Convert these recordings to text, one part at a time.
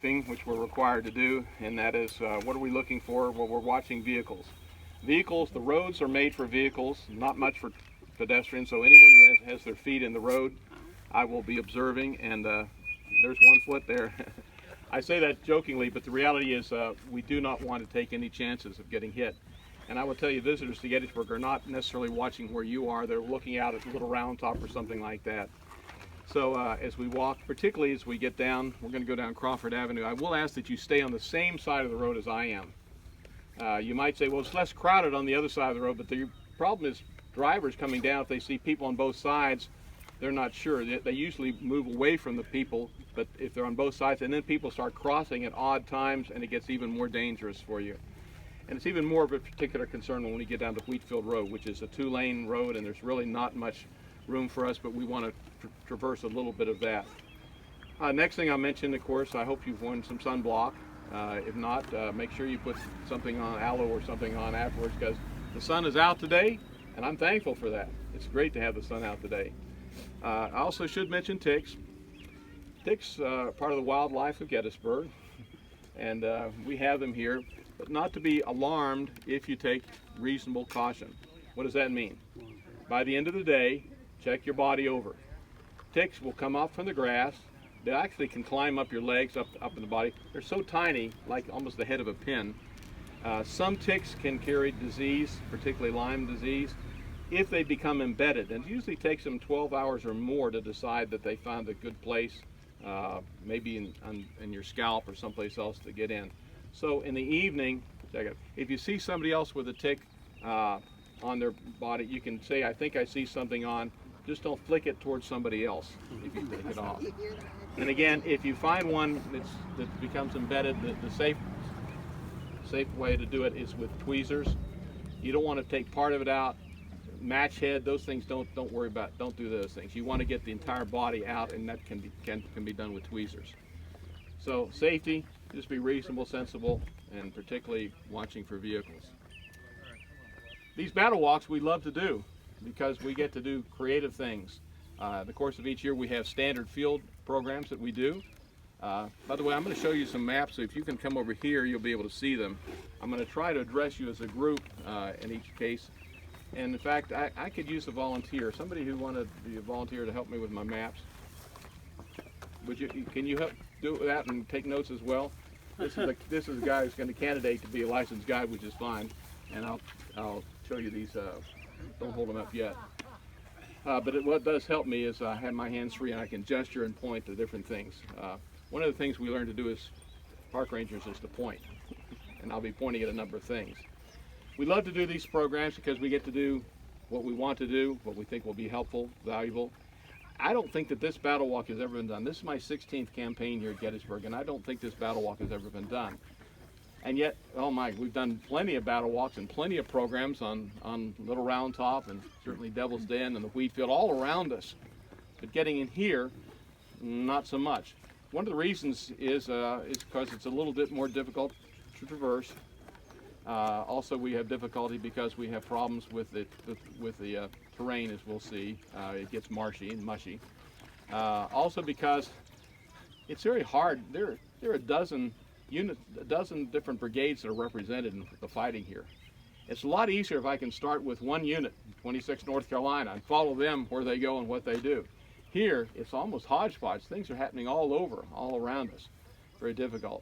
mapping, which we're required to do, and that is what are we looking for? Well, we're watching vehicles. Vehicles, the roads are made for vehicles, not much for pedestrians, so anyone who has their feet in the road, I will be observing, and there's one foot there. I say that jokingly, but the reality is we do not want to take any chances of getting hit. And I will tell you, visitors to Gettysburg are not necessarily watching where you are. They're looking out at Little Round Top or something like that. So as we walk, particularly as we get down, we're going to go down Crawford Avenue. I will ask that you stay on the same side of the road as I am. You might say, well, it's less crowded on the other side of the road, but the problem is drivers coming down, if they see people on both sides, they're not sure. They usually move away from the people, but if they're on both sides, and then people start crossing at odd times, and it gets even more dangerous for you. And it's even more of a particular concern when we get down to Wheatfield Road, which is a 2-lane road, and there's really not much room for us, but we want to traverse a little bit of that. Next thing I'll mention, of course, I hope you've worn some sunblock. If not, make sure you put something on, aloe or something on afterwards, because the sun is out today, and I'm thankful for that. It's great to have the sun out today. I also should mention ticks. Ticks are part of the wildlife of Gettysburg, and we have them here, but not to be alarmed if you take reasonable caution. What does that mean? By the end of the day, check your body over. Ticks will come up from the grass. They actually can climb up your legs, up in the body. They're so tiny, like almost the head of a pin. Some ticks can carry disease, particularly Lyme disease, if they become embedded. And it usually takes them 12 hours or more to decide that they found a good place, maybe in your scalp or someplace else to get in. So in the evening, if you see somebody else with a tick on their body, you can say, I think I see something on. Just don't flick it towards somebody else if you take it off. And again, if you find one that becomes embedded, the safe way to do it is with tweezers. You don't want to take part of it out. Match head, those things don't worry about. Don't do those things. You want to get the entire body out, and that can be done with tweezers. So safety, just be reasonable, sensible, and particularly watching for vehicles. These battle walks we love to do because we get to do creative things. In the course of each year, we have standard field programs that we do. By the way, I'm going to show you some maps, so if you can come over here, you'll be able to see them. I'm going to try to address you as a group in each case. And in fact, I could use a volunteer, somebody who wanted to be a volunteer to help me with my maps. Can you help do that and take notes as well? This is a guy who's going to candidate to be a licensed guide, which is fine. And I'll show you these. Don't hold them up yet. But what does help me is I have my hands free and I can gesture and point to different things. One of the things we learn to do as park rangers is to point, and I'll be pointing at a number of things. We love to do these programs because we get to do what we want to do, what we think will be helpful, valuable. I don't think that this battle walk has ever been done. This is my 16th campaign here at Gettysburg, and I don't think this battle walk has ever been done. And yet, oh my, we've done plenty of battle walks and plenty of programs on Little Round Top and certainly Devil's Den and the Wheatfield all around us. But getting in here, not so much. One of the reasons is because it's a little bit more difficult to traverse. Also, we have difficulty because we have problems with the terrain, as we'll see. It gets marshy and mushy. Also, because it's very hard. There are a dozen different brigades that are represented in the fighting here. It's a lot easier if I can start with one unit, 26 North Carolina, and follow them where they go and what they do. Here, it's almost hodgepodge. Things are happening all over, all around us. Very difficult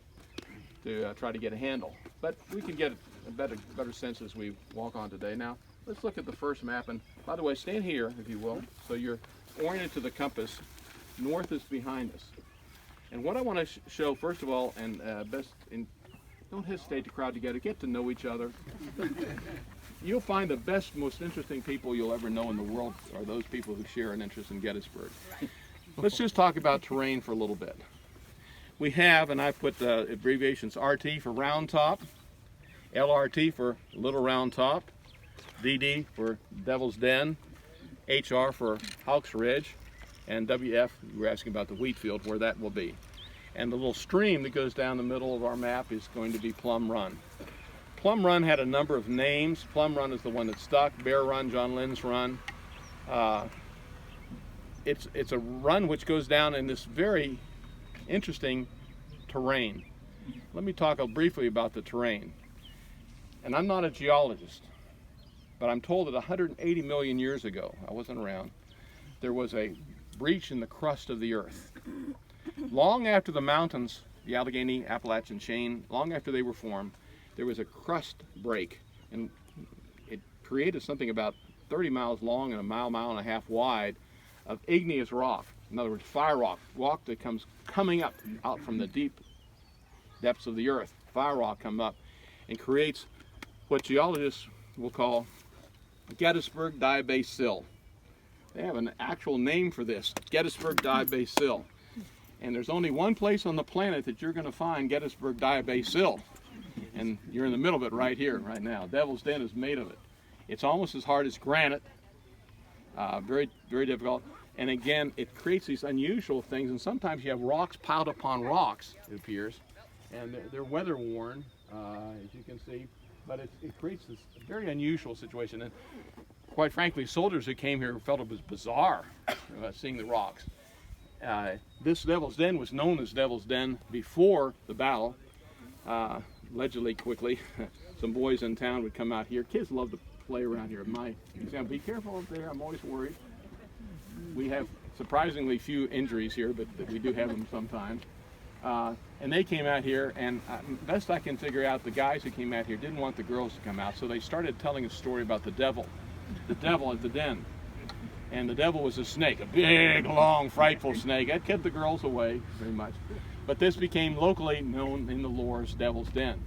to try to get a handle. But we can get a better sense as we walk on today. Now, let's look at the first map. And by the way, stand here, if you will, so you're oriented to the compass. North is behind us. And what I want to show, first of all, and don't hesitate to crowd together, get to know each other. You'll find the best, most interesting people you'll ever know in the world are those people who share an interest in Gettysburg. Let's just talk about terrain for a little bit. We have, and I put the abbreviations RT for Round Top, LRT for Little Round Top, DD for Devil's Den, HR for Hawks Ridge, and WF, we're asking about the Wheatfield, where that will be. And the little stream that goes down the middle of our map is going to be Plum Run. Plum Run had a number of names. Plum Run is the one that stuck. Bear Run, John Lynn's Run. It's a run which goes down in this very interesting terrain. Let me talk briefly about the terrain. And I'm not a geologist, but I'm told that 180 million years ago, I wasn't around, there was a breach in the crust of the earth. Long after the mountains, the Allegheny Appalachian chain, long after they were formed, there was a crust break, and it created something about 30 miles long and a mile and a half wide of igneous rock. In other words, fire rock that comes coming up out from the deep depths of the earth. Fire rock come up and creates what geologists will call Gettysburg diabase sill. They have an actual name for this, Gettysburg diabase sill. And there's only one place on the planet that you're going to find Gettysburg diabase sill. And you're in the middle of it right here, right now. Devil's Den is made of it. It's almost as hard as granite. Very, very difficult. And again, it creates these unusual things. And sometimes you have rocks piled upon rocks, it appears. And they're weather worn, as you can see. But it creates this very unusual situation. And quite frankly, soldiers who came here felt it was bizarre seeing the rocks. This Devil's Den was known as Devil's Den before the battle. Allegedly, quickly, some boys in town would come out here. Kids love to play around here. My example, be careful up there. I'm always worried. We have surprisingly few injuries here, but we do have them sometimes. And they came out here, and best I can figure out, the guys who came out here didn't want the girls to come out, so they started telling a story about the devil at the den. And the devil was a snake, a big, long, frightful snake. That kept the girls away very much. But this became locally known in the lore as Devil's Den.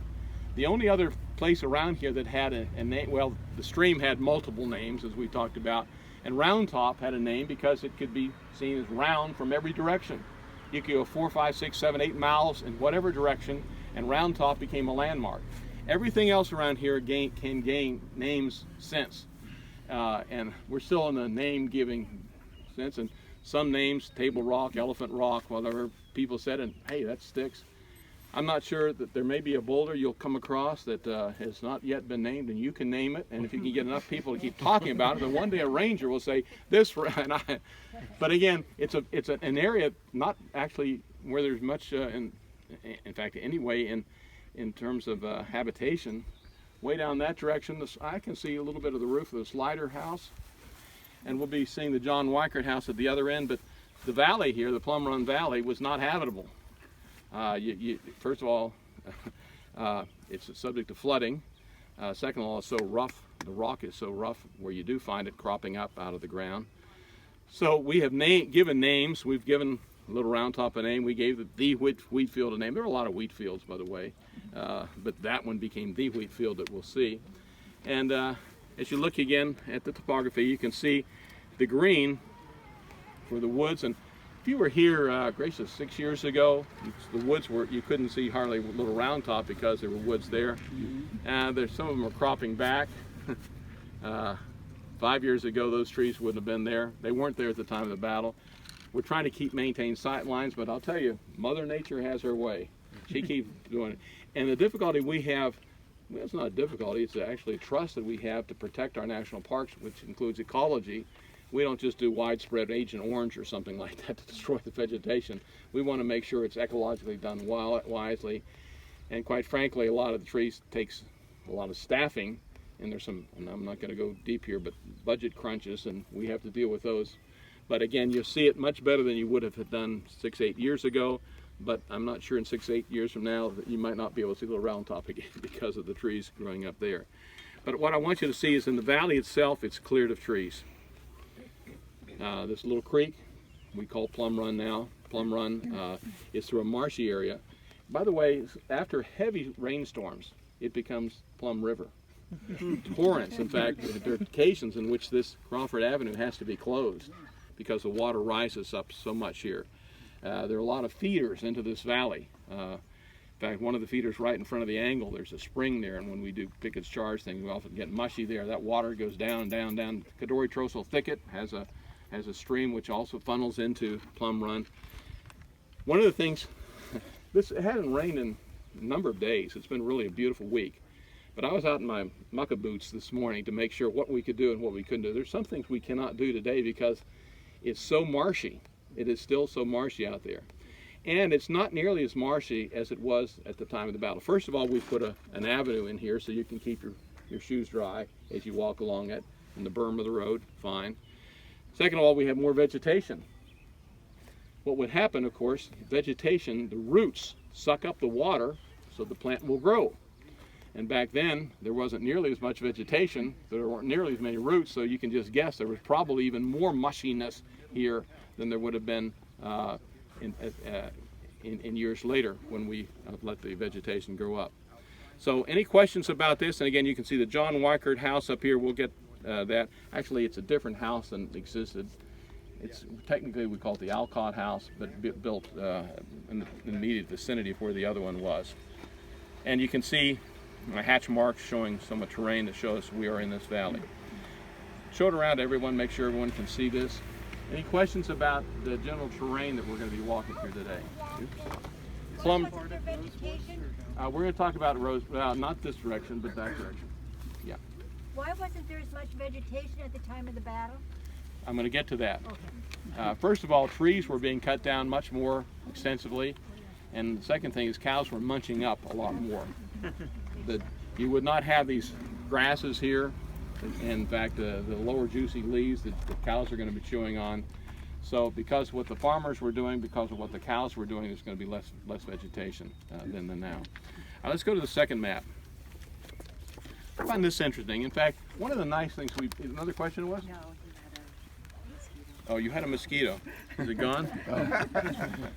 The only other place around here that had a name, well, the stream had multiple names, as we talked about, and Round Top had a name because it could be seen as round from every direction. You could go 4, 5, 6, 7, 8 miles in whatever direction, and Round Top became a landmark. Everything else around here can gain names since. And we're still in the name-giving sense, and some names, Table Rock, Elephant Rock, whatever people said, and hey, that sticks. I'm not sure that there may be a boulder you'll come across that has not yet been named, and you can name it, and if you can get enough people to keep talking about it, then one day a ranger will say, this, but again, it's an area not actually where there's much, in fact, anyway, in terms of habitation. Way down that direction, I can see a little bit of the roof of the Slider house, and we'll be seeing the John Weikart house at the other end, but the valley here, the Plum-Run Valley, was not habitable. First of all, it's subject to flooding. Second of all, it's so rough, the rock is so rough where you do find it cropping up out of the ground. So we have given names. We've given Little Round Top a name. We gave the Wheatfield a name. There are a lot of wheat fields, by the way, but that one became the Wheatfield that we'll see. And as you look again at the topography, you can see the green for the woods. And if you were here, gracious, 6 years ago, the woods were, you couldn't see hardly Little Round Top because there were woods there. Some of them are cropping back. 5 years ago, those trees wouldn't have been there. They weren't there at the time of the battle. We're trying to maintain sight lines, but I'll tell you, Mother Nature has her way. She keeps doing it. And the difficulty we have, well, it's not a difficulty, it's actually a trust that we have to protect our national parks, which includes ecology. We don't just do widespread Agent Orange or something like that to destroy the vegetation. We want to make sure it's ecologically done wisely. And quite frankly, a lot of the trees takes a lot of staffing, and there's some, and I'm not going to go deep here, but budget crunches, and we have to deal with those. But again, you'll see it much better than you would have done 6, 8 years ago. But I'm not sure in 6, 8 years from now that you might not be able to see Little Round Top again because of the trees growing up there. But what I want you to see is in the valley itself, it's cleared of trees. This little creek we call Plum Run now. Plum Run is through a marshy area. By the way, after heavy rainstorms, it becomes Plum River. Torrents, in fact, there are occasions in which this Crawford Avenue has to be closed because the water rises up so much here. There are a lot of feeders into this valley. In fact, one of the feeders right in front of the angle, there's a spring there, and when we do Pickett's Charge thing, we often get mushy there. That water goes down, down, down. Cadore Trossel Thicket has a stream which also funnels into Plum Run. One of the things, it hadn't rained in a number of days. It's been really a beautiful week. But I was out in my mucka boots this morning to make sure what we could do and what we couldn't do. There's some things we cannot do today because it's so marshy. It is still so marshy out there. And it's not nearly as marshy as it was at the time of the battle. First of all, we put an avenue in here so you can keep your shoes dry as you walk along it in the berm of the road, fine. Second of all, we have more vegetation. What would happen, of course, vegetation, the roots suck up the water so the plant will grow. And back then, there wasn't nearly as much vegetation, there weren't nearly as many roots, so you can just guess there was probably even more mushiness here than there would have been in years later when we let the vegetation grow up. So any questions about this? And again, you can see the John Weikart house up here. We'll get that. Actually, it's a different house than existed. It's technically, we call it the Alcott house, but built in the immediate vicinity of where the other one was. And you can see my hatch marks showing some of the terrain that shows we are in this valley. Show it around to everyone, make sure everyone can see this. Any questions about the general terrain that we're going to be walking through today? We're going to talk about rose, not this direction, but that direction. Yeah. Why wasn't there as much vegetation at the time of the battle? I'm going to get to that. Okay. First of all, trees were being cut down much more extensively. And the second thing is cows were munching up a lot more. You would not have these grasses here. In fact, the lower juicy leaves that the cows are going to be chewing on. So because what the farmers were doing, because of what the cows were doing, there's going to be less vegetation than now. Let's go to the second map. I find this interesting. In fact, one of the nice things another question was? No, he had a mosquito. Oh, you had a mosquito. Is it gone? Oh.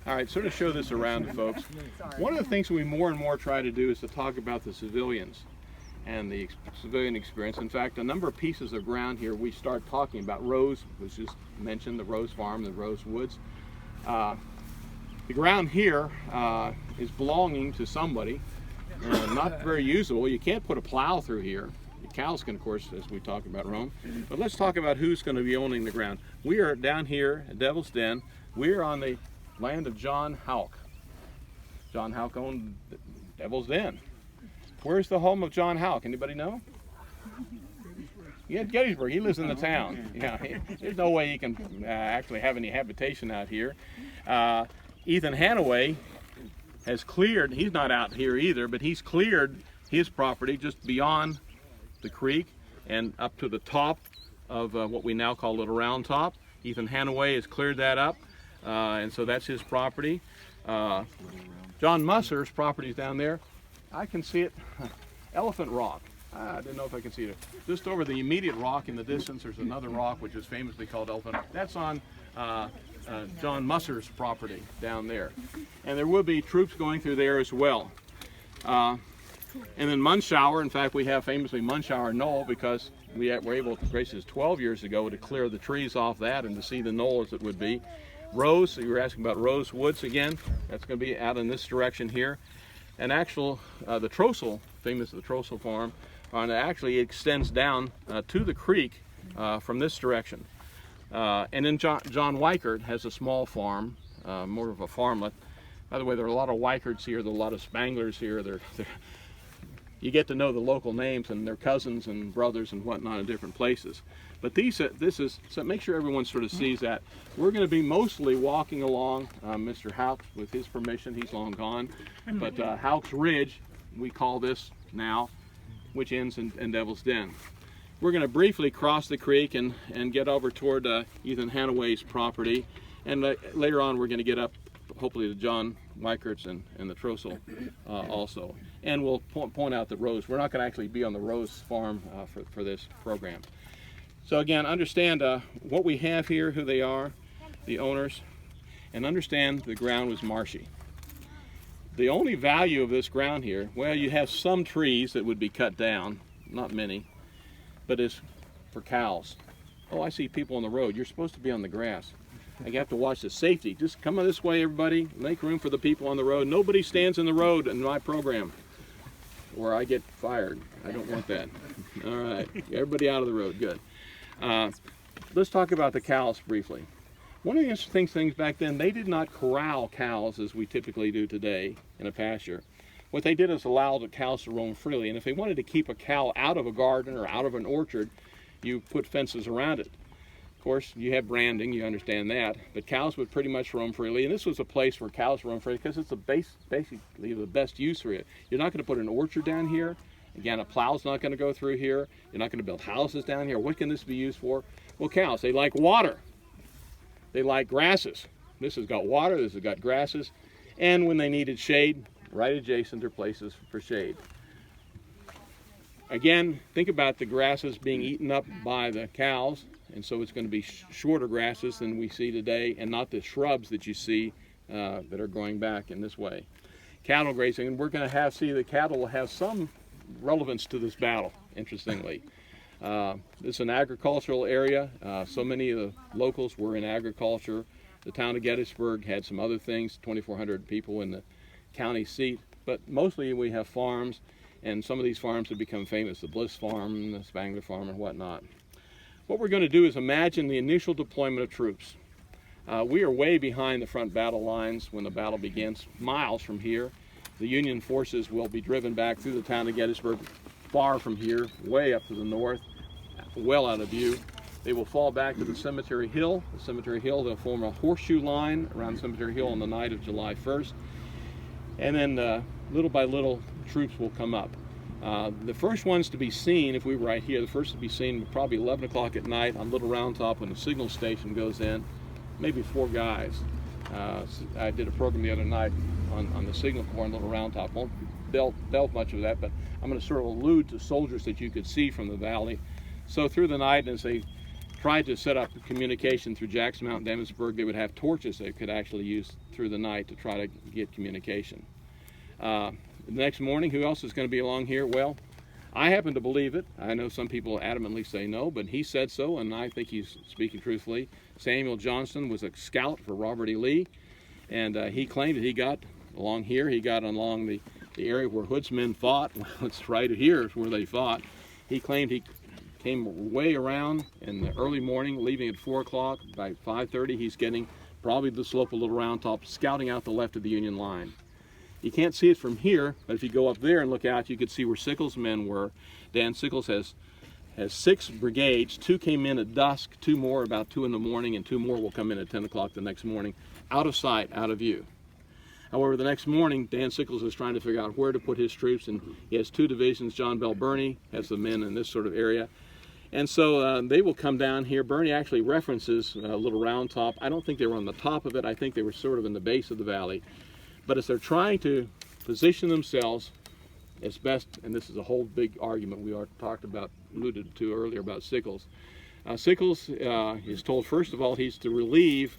All right, sort of show this around to folks. Sorry. One of the things we more and more try to do is to talk about the civilians and the civilian experience. In fact, a number of pieces of ground here we start talking about. Rose was just mentioned, the Rose Farm, the Rose Woods. The ground here is belonging to somebody, not very usable. You can't put a plow through here. The cows can, of course, as we talk about, roam. But let's talk about who's going to be owning the ground. We are down here at Devil's Den. We are on the land of John Houck. John Houck owned Devil's Den. Where's the home of John Houck? Anybody know? Yeah, Gettysburg. He lives in the town. Yeah, there's no way he can actually have any habitation out here. Ethan Hanaway has cleared, he's not out here either, but he's cleared his property just beyond the creek and up to the top of what we now call Little Round Top. Ethan Hanaway has cleared that up, and so that's his property. John Musser's property is down there. I can see it. Elephant Rock. I didn't know if I can see it. Just over the immediate rock in the distance, there's another rock which is famously called Elephant Rock. That's on John Musser's property down there. And there will be troops going through there as well. And then Munshauer, in fact, we have famously Munshauer Knoll because we were able, gracious, 12 years ago to clear the trees off that and to see the knoll as it would be. Rose, so you were asking about Rose Woods again. That's going to be out in this direction here. And the Trossel, famous the Trossel farm, actually extends down to the creek from this direction. And then John Weikart has a small farm, more of a farmlet. By the way, there are a lot of Weikarts here, there are a lot of Spanglers here. You get to know the local names and their cousins and brothers and whatnot in different places. But so make sure everyone sort of sees that. We're going to be mostly walking along Mr. Houck, with his permission, he's long gone. But Houck's Ridge, we call this now, which ends in Devil's Den. We're going to briefly cross the creek and get over toward Ethan Hanaway's property. And later on we're going to get up, hopefully, to John Weikart's and the Trossel also. And we'll point out the Rose. We're not going to actually be on the Rose farm for this program. So again, understand what we have here, who they are, the owners, and understand the ground was marshy. The only value of this ground here, well, you have some trees that would be cut down, not many, but it's for cows. Oh, I see people on the road. You're supposed to be on the grass. I have to watch the safety. Just come this way, everybody. Make room for the people on the road. Nobody stands in the road in my program, or I get fired. I don't want that. All right, everybody out of the road. Good. Let's talk about the cows briefly. One of the interesting things back then, they did not corral cows as we typically do today in a pasture. What they did is allow the cows to roam freely, and if they wanted to keep a cow out of a garden or out of an orchard, you put fences around it. Of course, you have branding, you understand that, but cows would pretty much roam freely, and this was a place where cows roam freely because it's basically the best use for it. You're not going to put an orchard down here. Again, a plow's not going to go through here. You're not going to build houses down here. What can this be used for? Well, cows, they like water. They like grasses. This has got water, this has got grasses, and when they needed shade, right adjacent are places for shade. Again, think about the grasses being eaten up by the cows, and so it's going to be shorter grasses than we see today, and not the shrubs that you see that are going back in this way. Cattle grazing, and we're going to see the cattle will have some relevance to this battle, interestingly. This is an agricultural area. So many of the locals were in agriculture. The town of Gettysburg had some other things, 2,400 people in the county seat, but mostly we have farms, and some of these farms have become famous, the Bliss Farm, the Spangler Farm, and whatnot. What we're going to do is imagine the initial deployment of troops. We are way behind the front battle lines when the battle begins, miles from here. The Union forces will be driven back through the town of Gettysburg, far from here, way up to the north, well out of view. They will fall back to the Cemetery Hill. The Cemetery Hill, they'll form a horseshoe line around Cemetery Hill on the night of July 1st. And then little by little, troops will come up. The first ones to be seen, if we were right here, the first to be seen probably 11 o'clock at night on Little Round Top when the signal station goes in, maybe 4 guys. I did a program the other night on the signal corps on Little Round Top. Won't delve much of that, but I'm going to sort of allude to soldiers that you could see from the valley. So through the night, as they tried to set up communication through Jackson Mountain, Damonsburg, they would have torches they could actually use through the night to try to get communication. The next morning, who else is going to be along here? Well, I happen to believe it. I know some people adamantly say no, but he said so, and I think he's speaking truthfully. Samuel Johnston was a scout for Robert E. Lee, and he claimed that he got along here. He got along the area where Hood's men fought. Well, it's right here is where they fought. He claimed he came way around in the early morning, leaving at 4 o'clock. By 5:30, he's getting probably the slope of Little Round Top, scouting out the left of the Union line. You can't see it from here, but if you go up there and look out, you can see where Sickles' men were. Dan Sickles has 6 brigades. 2 came in at dusk, 2 more about 2 in the morning, and 2 more will come in at 10 o'clock the next morning, out of sight, out of view. However, the next morning, Dan Sickles is trying to figure out where to put his troops, and he has 2 divisions. John Bell Burnie has the men in this sort of area. And so they will come down here. Burnie actually references Little Round Top. I don't think they were on the top of it. I think they were sort of in the base of the valley. But as they're trying to position themselves as best, and this is a whole big argument we alluded to earlier about Sickles. Sickles is told, first of all, he's to relieve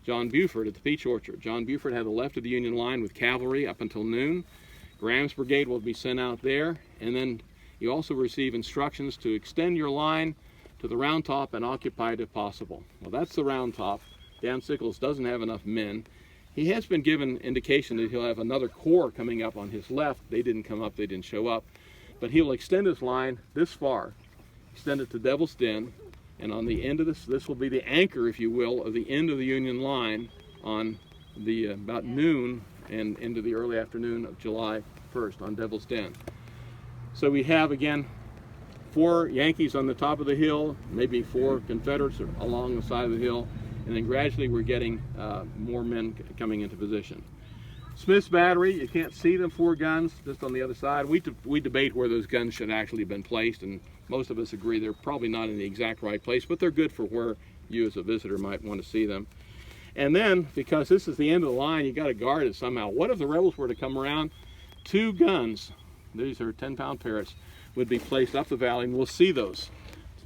John Buford at the Peach Orchard. John Buford had the left of the Union line with cavalry up until noon. Graham's brigade will be sent out there, and then you also receive instructions to extend your line to the Round Top and occupy it if possible. Well, that's the Round Top. Dan Sickles doesn't have enough men. He has been given indication that he'll have another corps coming up on his left. They didn't come up, they didn't show up. But he'll extend his line this far, extend it to Devil's Den, and on the end of this will be the anchor, if you will, of the end of the Union line on the about noon and into the early afternoon of July 1st on Devil's Den. So we have, again, 4 Yankees on the top of the hill, maybe 4 Confederates along the side of the hill, and then gradually we're getting more men coming into position. Smith's Battery, you can't see them 4 guns just on the other side. We debate where those guns should actually have been placed, and most of us agree they're probably not in the exact right place, but they're good for where you as a visitor might want to see them. And then, because this is the end of the line, you got to guard it somehow. What if the rebels were to come around? 2 guns, these are 10-pound Parrots, would be placed up the valley, and we'll see those.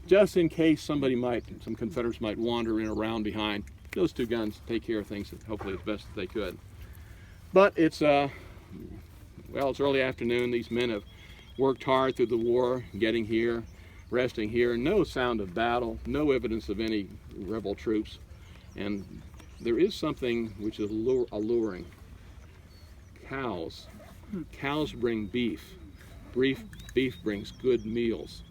Just in case some Confederates might wander in around behind. Those 2 guns take care of things hopefully as best as they could. But it's early afternoon. These men have worked hard through the war, getting here, resting here. No sound of battle, no evidence of any rebel troops. And there is something which is alluring. Cows. Cows bring beef. Beef brings good meals.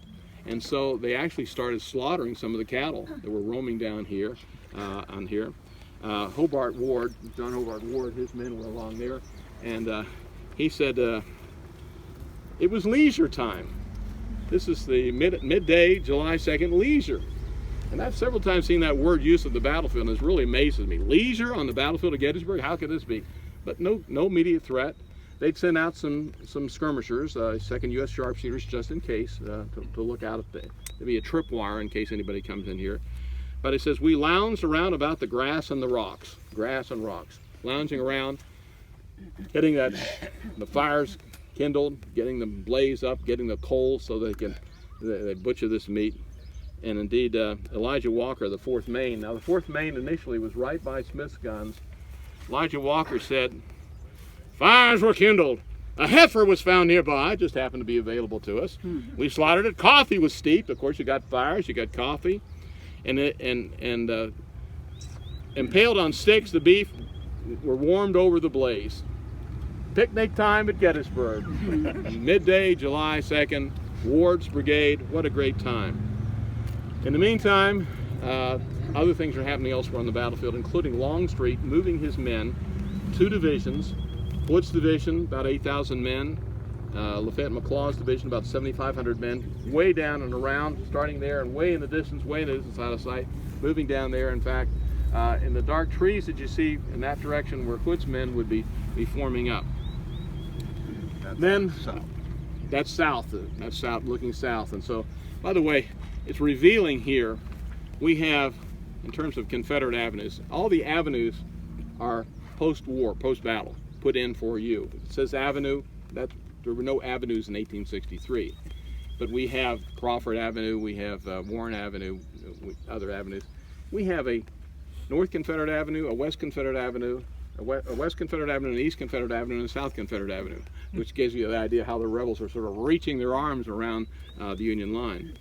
And so they actually started slaughtering some of the cattle that were roaming down here, Hobart Ward, John Hobart Ward, his men were along there, and he said it was leisure time. This is the midday, July 2nd, leisure. And I've several times seen that word used of the battlefield, and it really amazes me. Leisure on the battlefield of Gettysburg? How could this be? But no immediate threat. They'd send out some skirmishers, 2nd U.S. Sharpshooters, just in case, to look out at there'd be a tripwire in case anybody comes in here. But it says, we lounged around about the grass and rocks, lounging around, getting the fires kindled, getting them blaze up, getting the coals so they butcher this meat. And indeed, Elijah Walker, the 4th Maine. Now, the 4th Maine initially was right by Smith's guns. Elijah Walker said, fires were kindled. A heifer was found nearby, just happened to be available to us. We slaughtered it. Coffee was steeped. Of course, you got fires, you got coffee. And impaled on sticks, the beef were warmed over the blaze. Picnic time at Gettysburg. Midday, July 2nd, Ward's Brigade. What a great time. In the meantime, other things are happening elsewhere on the battlefield, including Longstreet moving his men, 2 divisions. Wood's division, about 8,000 men. Lafayette McLaw's division, about 7,500 men, way down and around, starting there and way in the distance, out of sight, moving down there. In fact, in the dark trees that you see in that direction where Hood's men would be forming up. Then, that's south, looking south. And so, by the way, it's revealing here, we have, in terms of Confederate avenues, all the avenues are post-war, post-battle, put in for you. It says avenue, there were no avenues in 1863. But we have Crawford Avenue, we have Warren Avenue, other avenues. We have a North Confederate Avenue, a West Confederate Avenue, a West Confederate Avenue, an East Confederate Avenue, and a South Confederate Avenue, which gives you the idea how the rebels were sort of reaching their arms around the Union line.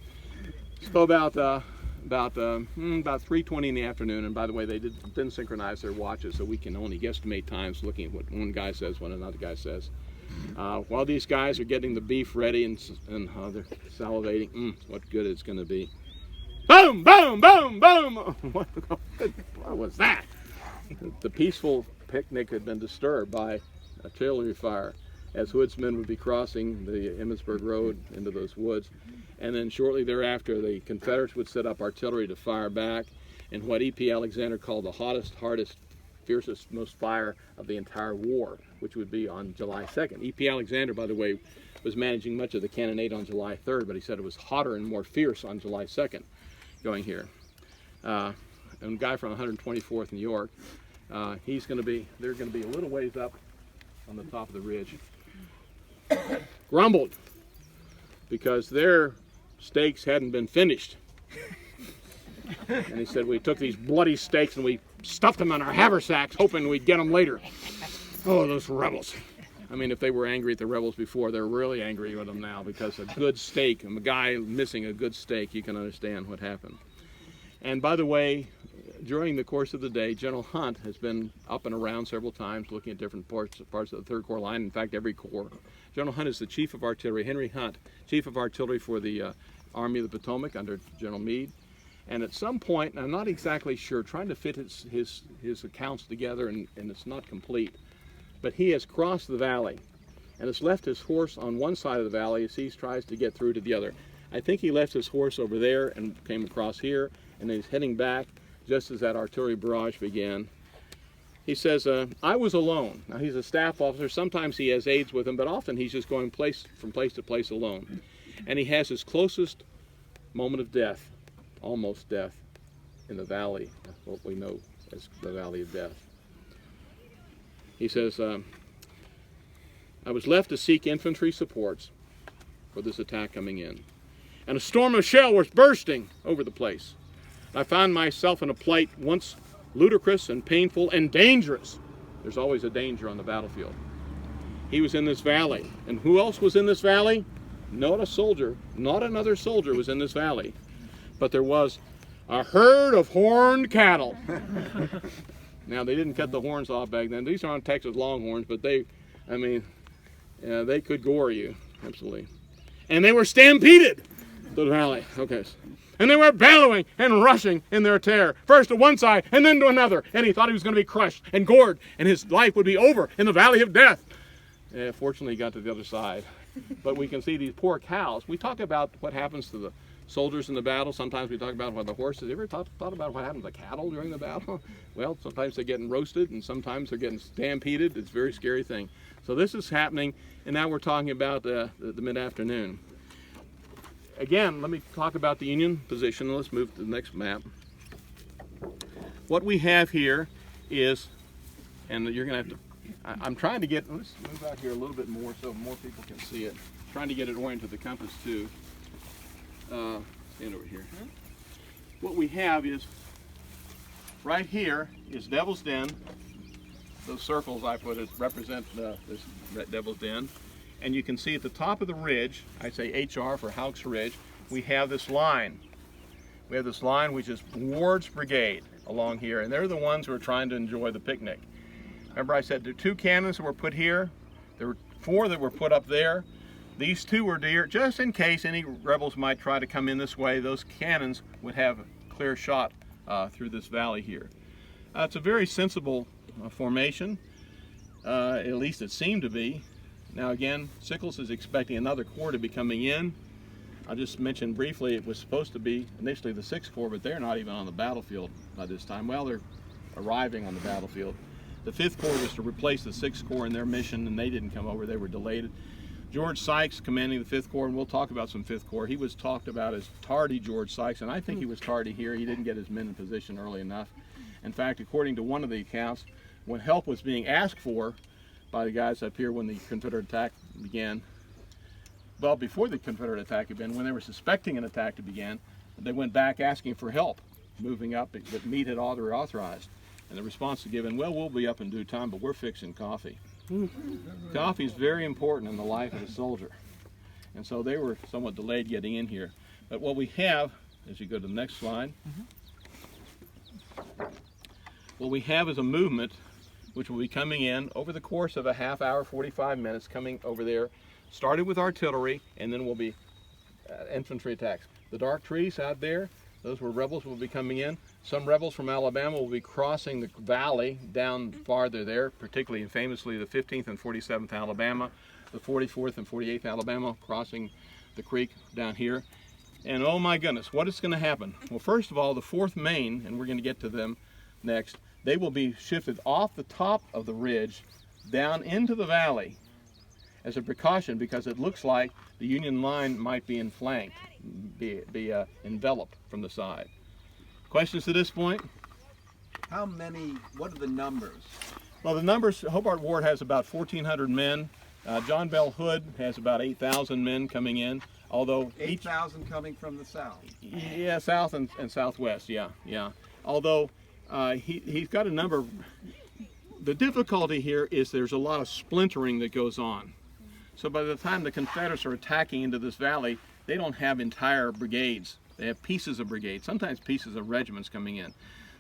So about 3:20 in the afternoon, and by the way, they didn't synchronize their watches, so we can only guesstimate times looking at what one guy says, what another guy says. While these guys are getting the beef ready and they're salivating, what good it's going to be. Boom, boom, boom, boom! What was that? The peaceful picnic had been disturbed by artillery fire as Hood's men would be crossing the Gettysburg Road into those woods. And then shortly thereafter, the Confederates would set up artillery to fire back in what E.P. Alexander called the hottest, hardest, fiercest, most fire of the entire war, which would be on July 2nd. E.P. Alexander, by the way, was managing much of the cannonade on July 3rd, but he said it was hotter and more fierce on July 2nd going here. And a guy from 124th New York, they're going to be a little ways up on the top of the ridge. Grumbled because their steaks hadn't been finished. And he said, we took these bloody steaks and we stuffed them in our haversacks hoping we'd get them later. Oh, those rebels. I mean, if they were angry at the rebels before, they're really angry with them now because a good steak, a guy missing a good steak, you can understand what happened. And by the way, during the course of the day, General Hunt has been up and around several times looking at different parts of the 3rd Corps line, in fact, every corps. General Hunt is the Chief of Artillery, Henry Hunt, Chief of Artillery for the Army of the Potomac under General Meade. And at some point, and I'm not exactly sure, trying to fit his accounts together, and it's not complete, but he has crossed the valley and has left his horse on one side of the valley as he tries to get through to the other. I think he left his horse over there and came across here, and he's heading back just as that artillery barrage began. He says, I was alone. Now, he's a staff officer. Sometimes he has aides with him, but often he's just going from place to place alone. And he has his closest moment of death, almost death, in the valley, what we know as the Valley of Death. He says, I was left to seek infantry supports for this attack coming in. And a storm of shell was bursting over the place. I found myself in a plight once ludicrous and painful and dangerous. There's always a danger on the battlefield. He was in this valley. And who else was in this valley? Not a soldier, not another soldier was in this valley. But there was a herd of horned cattle. Now, they didn't cut the horns off back then. These aren't Texas Longhorns, but they could gore you, absolutely. And they were stampeded to the valley. Okay. And they were bellowing and rushing in their terror, first to one side and then to another. And he thought he was going to be crushed and gored, and his life would be over in the Valley of Death. Fortunately, he got to the other side. But we can see these poor cows. We talk about what happens to the soldiers in the battle. Sometimes we talk about what the horses. You ever thought about what happened to the cattle during the battle? Well, sometimes they're getting roasted and sometimes they're getting stampeded. It's a very scary thing. So this is happening, and now we're talking about the mid-afternoon. Again, let me talk about the Union position. Let's move to the next map. What we have here is, and you're going to have to, I'm trying to get, let's move out here a little bit more so more people can see it. Trying to get it oriented to the compass too. Stand over here. What we have is, right here is Devil's Den. Those circles I put represent this Devil's Den. And you can see at the top of the ridge, I say HR for Houck's Ridge, we have this line. We have this line which is Ward's Brigade along here, and they're the ones who are trying to enjoy the picnic. Remember I said there are 2 cannons that were put here. There were 4 that were put up there. These 2 were there just in case any rebels might try to come in this way. Those cannons would have a clear shot through this valley here. It's a very sensible formation, at least it seemed to be. Now again, Sickles is expecting another corps to be coming in. I just mentioned briefly it was supposed to be initially the 6th Corps, but they're not even on the battlefield by this time. Well, they're arriving on the battlefield. The 5th Corps was to replace the 6th Corps in their mission, and they didn't come over. They were delayed. George Sykes, commanding the 5th Corps, and we'll talk about some 5th Corps. He was talked about as tardy George Sykes, and I think he was tardy here. He didn't get his men in position early enough. In fact, according to one of the accounts, when help was being asked for by the guys up here when the Confederate attack began, well, before the Confederate attack began, when they were suspecting an attack to begin, they went back asking for help, moving up, but meat had already authorized. And the response was given, well, we'll be up in due time, but we're fixing coffee. Coffee is very important in the life of a soldier. And so they were somewhat delayed getting in here. But what we have, as you go to the next slide, what we have is a movement which will be coming in over the course of a half hour, 45 minutes, coming over there, started with artillery, and then will be infantry attacks. The dark trees out there, those were rebels will be coming in. Some rebels from Alabama will be crossing the valley down farther there, particularly and famously the 15th and 47th Alabama, the 44th and 48th Alabama crossing the creek down here. And oh my goodness, what is going to happen? Well, first of all, the 4th Maine, and we're going to get to them next, they will be shifted off the top of the ridge down into the valley as a precaution because it looks like the Union line might be inflanked, be enveloped from the side. Questions to this point? How many, what are the numbers? Well, the numbers, Hobart Ward has about 1,400 men. John Bell Hood has about 8,000 men coming in, although 8,000 coming from the south. Yeah, south and southwest, yeah. Although he's got a number. The difficulty here is there's a lot of splintering that goes on. So by the time the Confederates are attacking into this valley, they don't have entire brigades. They have pieces of brigades, sometimes pieces of regiments coming in.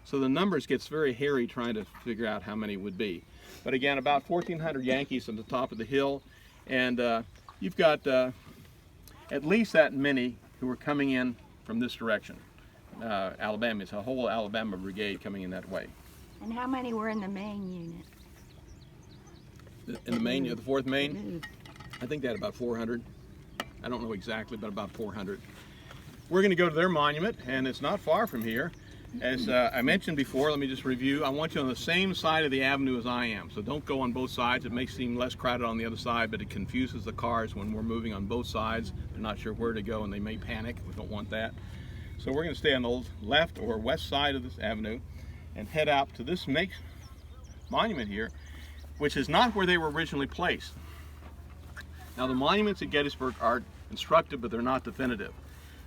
So the numbers gets very hairy trying to figure out how many would be. But again, about 1,400 Yankees on the top of the hill, and you've got at least that many who are coming in from this direction. Alabama, it's a whole Alabama brigade coming in that way. And how many were in the main unit? In the Maine, the 4th Maine, I think they had about 400. I don't know exactly, but about 400. We're going to go to their monument, and it's not far from here. As I mentioned before, let me just review. I want you on the same side of the avenue as I am, so don't go on both sides. It may seem less crowded on the other side, but it confuses the cars when we're moving on both sides. They're not sure where to go, and they may panic. We don't want that. So we're going to stay on the left or west side of this avenue and head out to this monument here, which is not where they were originally placed. Now, the monuments at Gettysburg are instructive, but they're not definitive.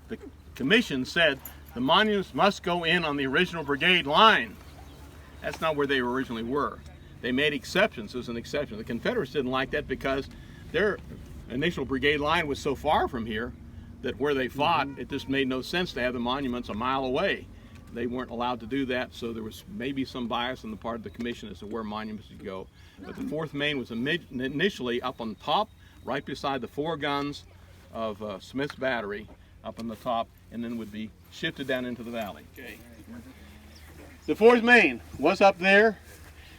The commission said the monuments must go in on the original brigade line. That's not where they originally were. They made exceptions as an exception. The Confederates didn't like that because their initial brigade line was so far from here that where they fought, it just made no sense to have the monuments a mile away. They weren't allowed to do that, so there was maybe some bias on the part of the commission as to where monuments would go. But the 4th Maine was initially up on top, right beside the 4 guns of Smith's Battery, up on the top, and then would be shifted down into the valley. Okay. The 4th Maine was up there.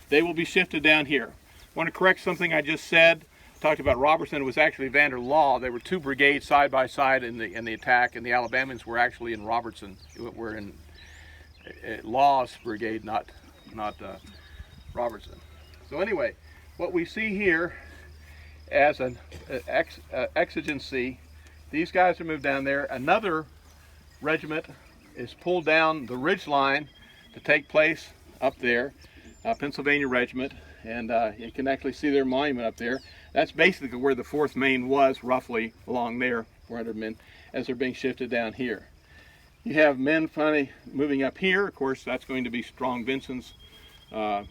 They will be shifted down here. I want to correct something I just said. talked about Robertson. It was actually Vander Law. There were two brigades side by side in the attack, and the Alabamans were actually in Robertson. Were in Law's brigade, not Robertson. So anyway, what we see here as an exigency, these guys are moved down there. Another regiment is pulled down the ridge line to take place up there, Pennsylvania Regiment, and you can actually see their monument up there. That's basically where the 4th Maine was, roughly along there, 400 men, as they're being shifted down here. You have men finally moving up here. Of course, that's going to be Strong Vincent's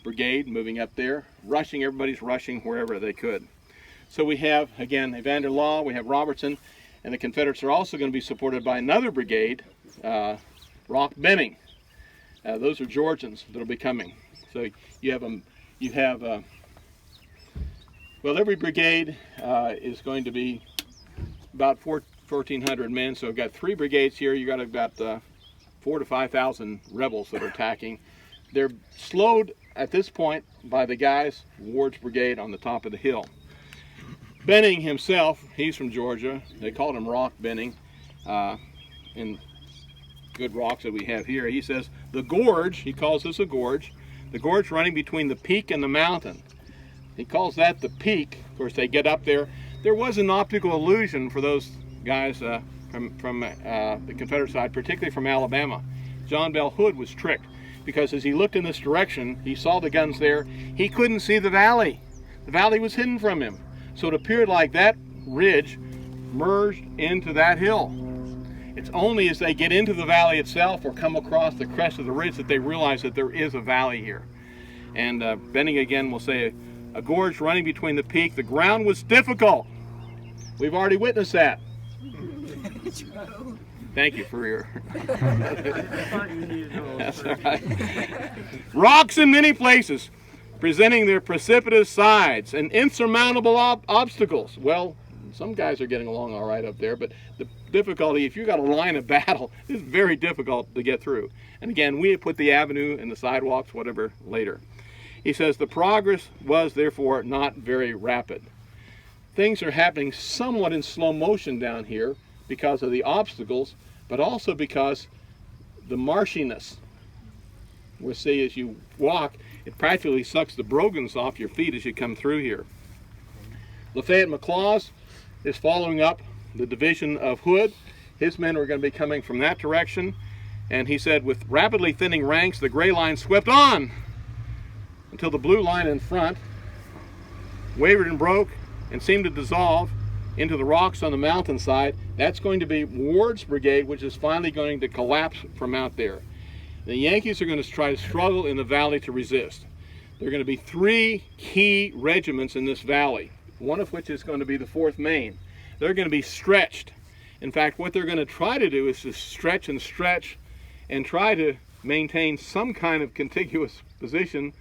brigade moving up there, rushing. Everybody's rushing wherever they could. So we have, again, Vander Law, we have Robertson, and the Confederates are also going to be supported by another brigade, Rock Benning. Those are Georgians that will be coming. So you have well, every brigade is going to be about 1,400 men. So we've got 3 brigades here. You got about 4,000 to 5,000 rebels that are attacking. They're slowed at this point by the guys, Ward's brigade, on the top of the hill. Benning himself, he's from Georgia. They called him Rock Benning. In good rocks that we have here, he says the gorge, he calls this a gorge, the gorge running between the peak and the mountain. He calls that the peak. Of course, they get up there. There was an optical illusion for those guys from the Confederate side, particularly from Alabama. John Bell Hood was tricked because as he looked in this direction, he saw the guns there. He couldn't see the valley. The valley was hidden from him. So it appeared like that ridge merged into that hill. It's only as they get into the valley itself or come across the crest of the ridge that they realize that there is a valley here. And Benning again will say, a gorge running between the peak. The ground was difficult. We've already witnessed that. Thank you for your... That's all right. Rocks in many places, presenting their precipitous sides and insurmountable obstacles. Well, some guys are getting along all right up there, but the difficulty, if you've got a line of battle, is very difficult to get through. And again, we put the avenue and the sidewalks, whatever, later. He says the progress was therefore not very rapid. Things are happening somewhat in slow motion down here because of the obstacles, but also because the marshiness. We'll see as you walk, it practically sucks the brogans off your feet as you come through here. Lafayette McLaws is following up the division of Hood. His men are going to be coming from that direction. And he said, with rapidly thinning ranks, the gray line swept on until the blue line in front wavered and broke and seemed to dissolve into the rocks on the mountainside. That's going to be Ward's brigade, which is finally going to collapse from out there. The Yankees are going to try to struggle in the valley to resist. There are going to be 3 key regiments in this valley, one of which is going to be the 4th Maine. They're going to be stretched. In fact, what they're going to try to do is to stretch and try to maintain some kind of contiguous position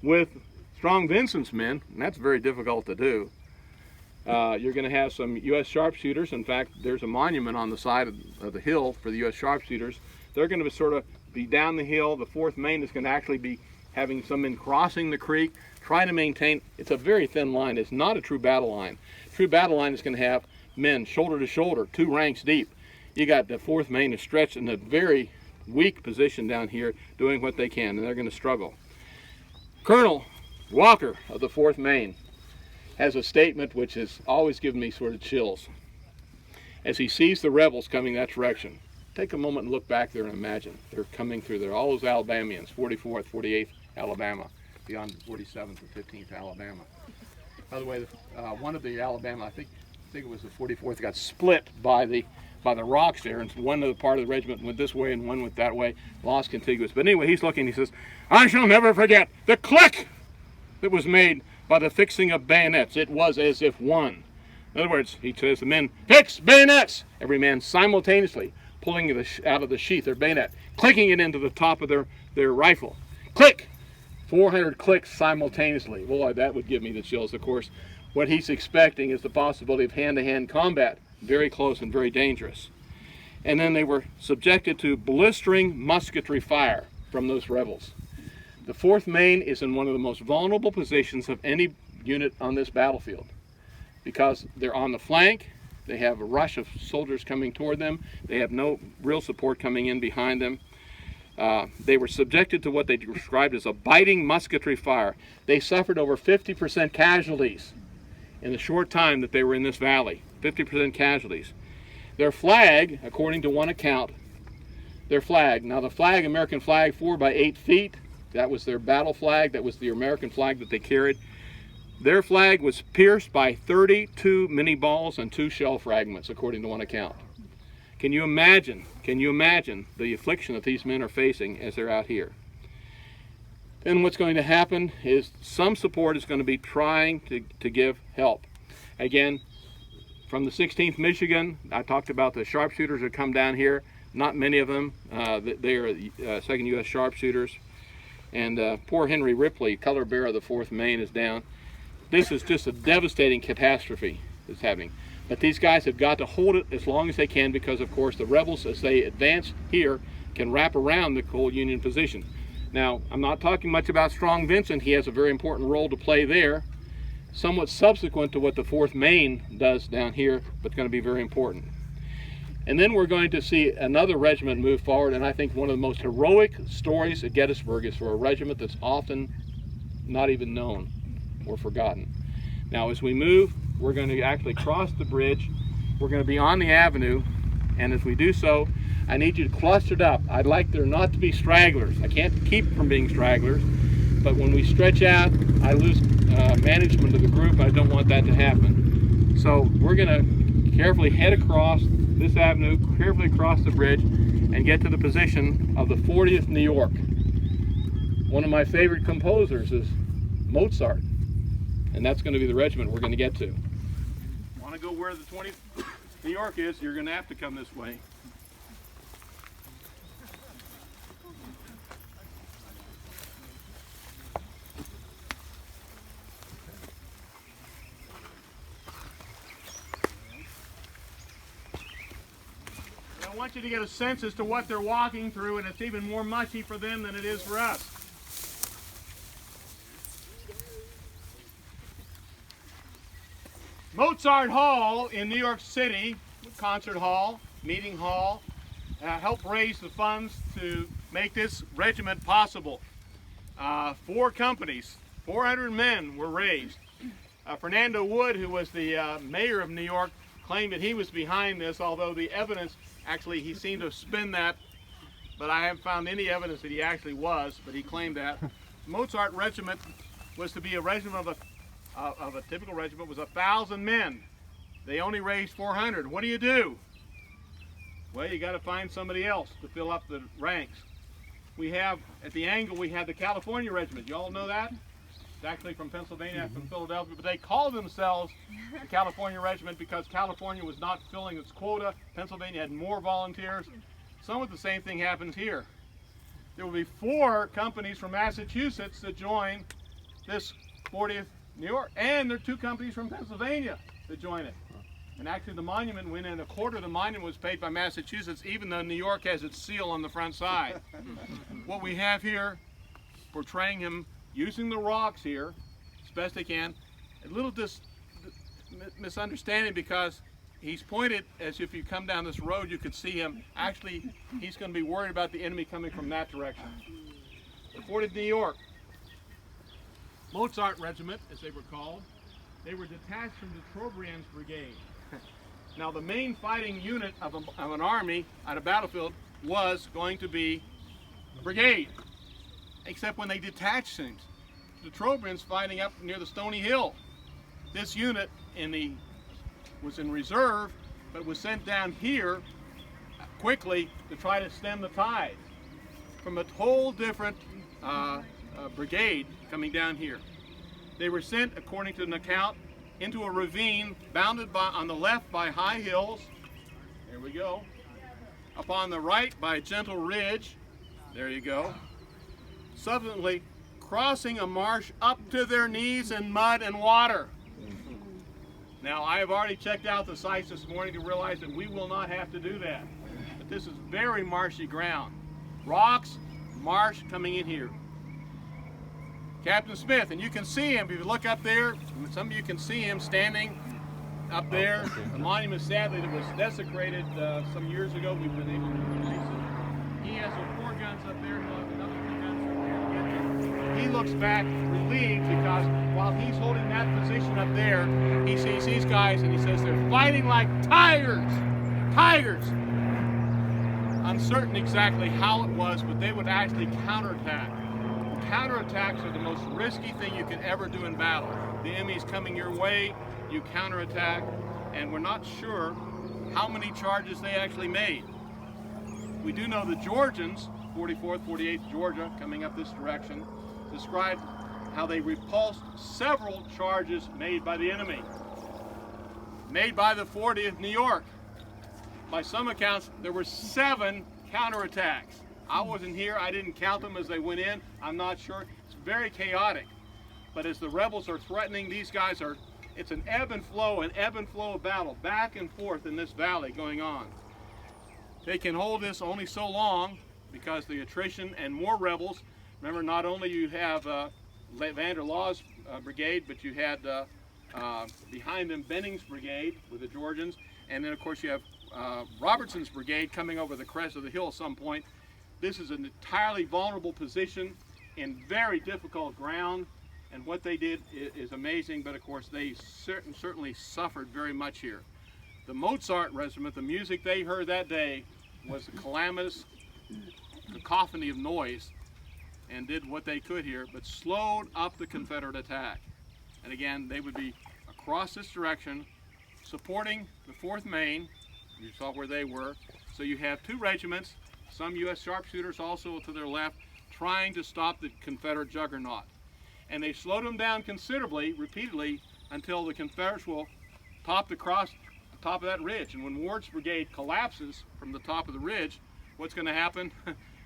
with Strong Vincent's men, and that's very difficult to do. You're going to have some U.S. sharpshooters. In fact, there's a monument on the side of the hill for the U.S. sharpshooters. They're going to sort of be down the hill. The 4th Maine is going to actually be having some men crossing the creek, trying to maintain. It's a very thin line. It's not a true battle line. True battle line is going to have men shoulder to shoulder, 2 ranks deep. You got the 4th Maine is stretched in a very weak position down here, doing what they can, and they're going to struggle. Colonel Walker of the 4th Maine has a statement which has always given me sort of chills. As he sees the rebels coming that direction, take a moment and look back there and imagine they're coming through there. All those Alabamians, 44th, 48th Alabama, beyond 47th or 15th Alabama. By the way, one of the Alabama, I think it was the 44th, got split by the rocks there, and one of the part of the regiment went this way and one went that way, lost contiguous. But anyway, he's looking, he says, I shall never forget the click that was made by the fixing of bayonets. It was as if one. In other words, he says, the men, fix bayonets! Every man simultaneously pulling out of the sheath their bayonet, clicking it into the top of their rifle. Click! 400 clicks simultaneously. Boy, that would give me the chills. Of course, what he's expecting is the possibility of hand-to-hand combat. Very close and very dangerous. And then they were subjected to blistering musketry fire from those rebels. The 4th Maine is in one of the most vulnerable positions of any unit on this battlefield. because they're on the flank. They have a rush of soldiers coming toward them. They have no real support coming in behind them. They were subjected to what they described as a biting musketry fire. They suffered over 50% casualties in the short time that they were in this valley. 50% casualties. Their flag, according to one account, their flag, now the flag, American flag, 4 by 8 feet, that was their battle flag, that was the American flag that they carried. Their flag was pierced by 32 mini balls and 2 shell fragments, according to one account. Can you imagine the affliction that these men are facing as they're out here? Then what's going to happen is some support is going to be trying to give help. Again, from the 16th Michigan, I talked about the sharpshooters that come down here. Not many of them. They are 2nd U.S. sharpshooters. And poor Henry Ripley, color bearer of the 4th Maine, is down. This is just a devastating catastrophe that's happening. But these guys have got to hold it as long as they can, because, of course, the rebels, as they advance here, can wrap around the cold Union position. Now, I'm not talking much about Strong Vincent. He has a very important role to play there, somewhat subsequent to what the 4th Maine does down here, but going to be very important. And then we're going to see another regiment move forward, and I think one of the most heroic stories at Gettysburg is for a regiment that's often not even known or forgotten. Now, as we move, we're going to actually cross the bridge. We're going to be on the avenue, and as we do so, I need you to cluster it up. I'd like there not to be stragglers. I can't keep from being stragglers, but when we stretch out, I lose management of the group. I don't want that to happen. So we're going to carefully head across this avenue, carefully cross the bridge, and get to the position of the 40th New York. One of my favorite composers is Mozart, and that's going to be the regiment we're going to get to. Want to go where the 20th New York is? You're going to have to come this way. I want you to get a sense as to what they're walking through, and it's even more mushy for them than it is for us. Mozart Hall in New York City, concert hall, meeting hall, helped raise the funds to make this regiment possible. 4 companies, 400 men were raised. Fernando Wood, who was the mayor of New York, claimed that he was behind this, although the evidence, actually he seemed to spin that, but I haven't found any evidence that he actually was, but he claimed that. Mozart regiment was to be a regiment of a typical regiment was 1,000 men. They only raised 400. What do? Well, you got to find somebody else to fill up the ranks. We have, at the angle, we have the California regiment. You all know that? It's actually from Pennsylvania, from Philadelphia, but they call themselves the California Regiment because California was not filling its quota. Pennsylvania had more volunteers. Somewhat the same thing happens here. There will be 4 companies from Massachusetts that join this 40th New York, and there are 2 companies from Pennsylvania that join it. And actually the monument went in, a quarter of the monument was paid by Massachusetts, even though New York has its seal on the front side. What we have here, portraying him using the rocks here as best they can. A little misunderstanding because he's pointed as if you come down this road you could see him. Actually, he's going to be worried about the enemy coming from that direction. The 40th New York Mozart Regiment, as they were called, they were detached from the Trobriand's Brigade. Now the main fighting unit of an army on a battlefield was going to be a brigade, except when they detached things. The Trobriand's fighting up near the Stony Hill. This unit was in reserve, but was sent down here quickly to try to stem the tide from a whole different brigade coming down here. They were sent, according to an account, into a ravine bounded on the left by high hills. There we go. Upon the right by a gentle ridge. There you go. Subsequently, crossing a marsh up to their knees in mud and water. Now, I have already checked out the sites this morning to realize that we will not have to do that. But this is very marshy ground. Rocks, marsh coming in here. Captain Smith, and you can see him, if you look up there, some of you can see him standing up there, the monument sadly that was desecrated some years ago. We've been able to replace it. He has some 4 guns up there. He'll have another 3 guns up there. He looks back relieved because while he's holding that position up there, he sees these guys and he says they're fighting like tigers. Tigers. Uncertain exactly how it was, but they would actually counterattack. Counterattacks are the most risky thing you can ever do in battle. The enemy's coming your way, you counterattack, and we're not sure how many charges they actually made. We do know the Georgians, 44th, 48th Georgia, coming up this direction, described how they repulsed several charges made by the enemy. Made by the 40th New York. By some accounts, there were 7 counterattacks. I wasn't here, I didn't count them as they went in. I'm not sure. It's very chaotic. But as the rebels are threatening, these guys are, it's an ebb and flow of battle, back and forth in this valley going on. They can hold this only so long because the attrition and more rebels. Remember, not only you have van der Law's brigade, but you had behind them Benning's brigade with the Georgians, and then of course you have Robertson's brigade coming over the crest of the hill at some point. This is an entirely vulnerable position in very difficult ground, and what they did is amazing, but of course they certainly suffered very much here. The Mozart regiment, the music they heard that day was a calamitous cacophony of noise and did what they could here, but slowed up the Confederate attack. And again, they would be across this direction, supporting the 4th Maine. You saw where they were. So you have 2 regiments, some U.S. sharpshooters also to their left, trying to stop the Confederate juggernaut. And they slowed them down considerably, repeatedly, until the Confederates will top across the top of that ridge. And when Ward's brigade collapses from the top of the ridge, what's going to happen?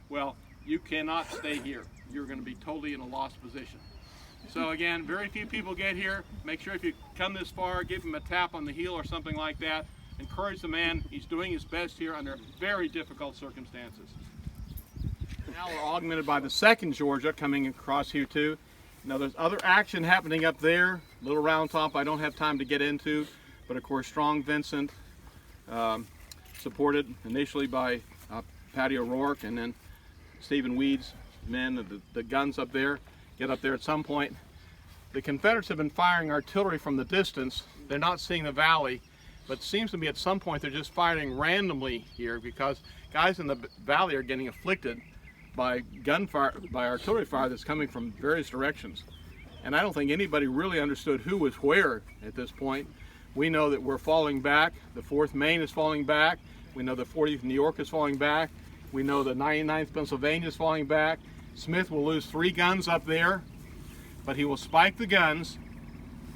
Well, you cannot stay here. You're going to be totally in a lost position. So again, very few people get here. Make sure if you come this far, give him a tap on the heel or something like that. Encourage the man. He's doing his best here under very difficult circumstances. Now we're augmented by the 2nd Georgia coming across here too. Now there's other action happening up there. Little Round Top I don't have time to get into, but of course Strong Vincent, supported initially by Patty O'Rourke, and then Stephen Weed's men, the guns up there, get up there at some point. The Confederates have been firing artillery from the distance. They're not seeing the valley, but it seems to me at some point they're just firing randomly here because guys in the valley are getting afflicted by gunfire, by artillery fire that's coming from various directions. And I don't think anybody really understood who was where at this point. We know that we're falling back. The 4th Maine is falling back. We know the 40th New York is falling back. We know the 99th Pennsylvania is falling back. Smith will lose 3 guns up there, but he will spike the guns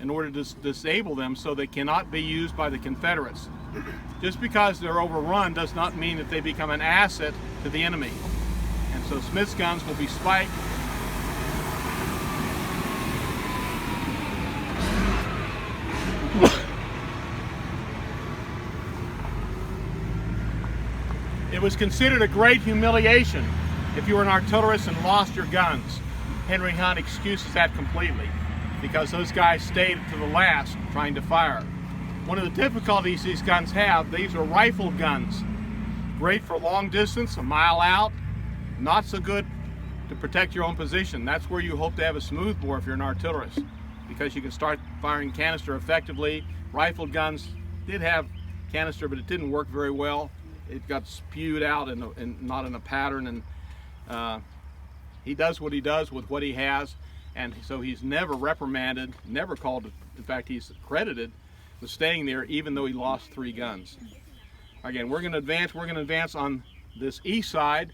in order to disable them so they cannot be used by the Confederates. Just because they're overrun does not mean that they become an asset to the enemy. And so Smith's guns will be spiked. It was considered a great humiliation if you were an artillerist and lost your guns. Henry Hunt excuses that completely because those guys stayed to the last trying to fire. One of the difficulties these guns have, these are rifle guns. Great for long distance, a mile out, not so good to protect your own position. That's where you hope to have a smooth bore if you're an artillerist, because you can start firing canister effectively. Rifle guns did have canister, but it didn't work very well. It got spewed out and not in a pattern, and he does what he does with what he has, and so he's never reprimanded, never called. In fact, he's credited with staying there even though he lost 3 guns. Again, we're going to advance. We're going to advance on this east side,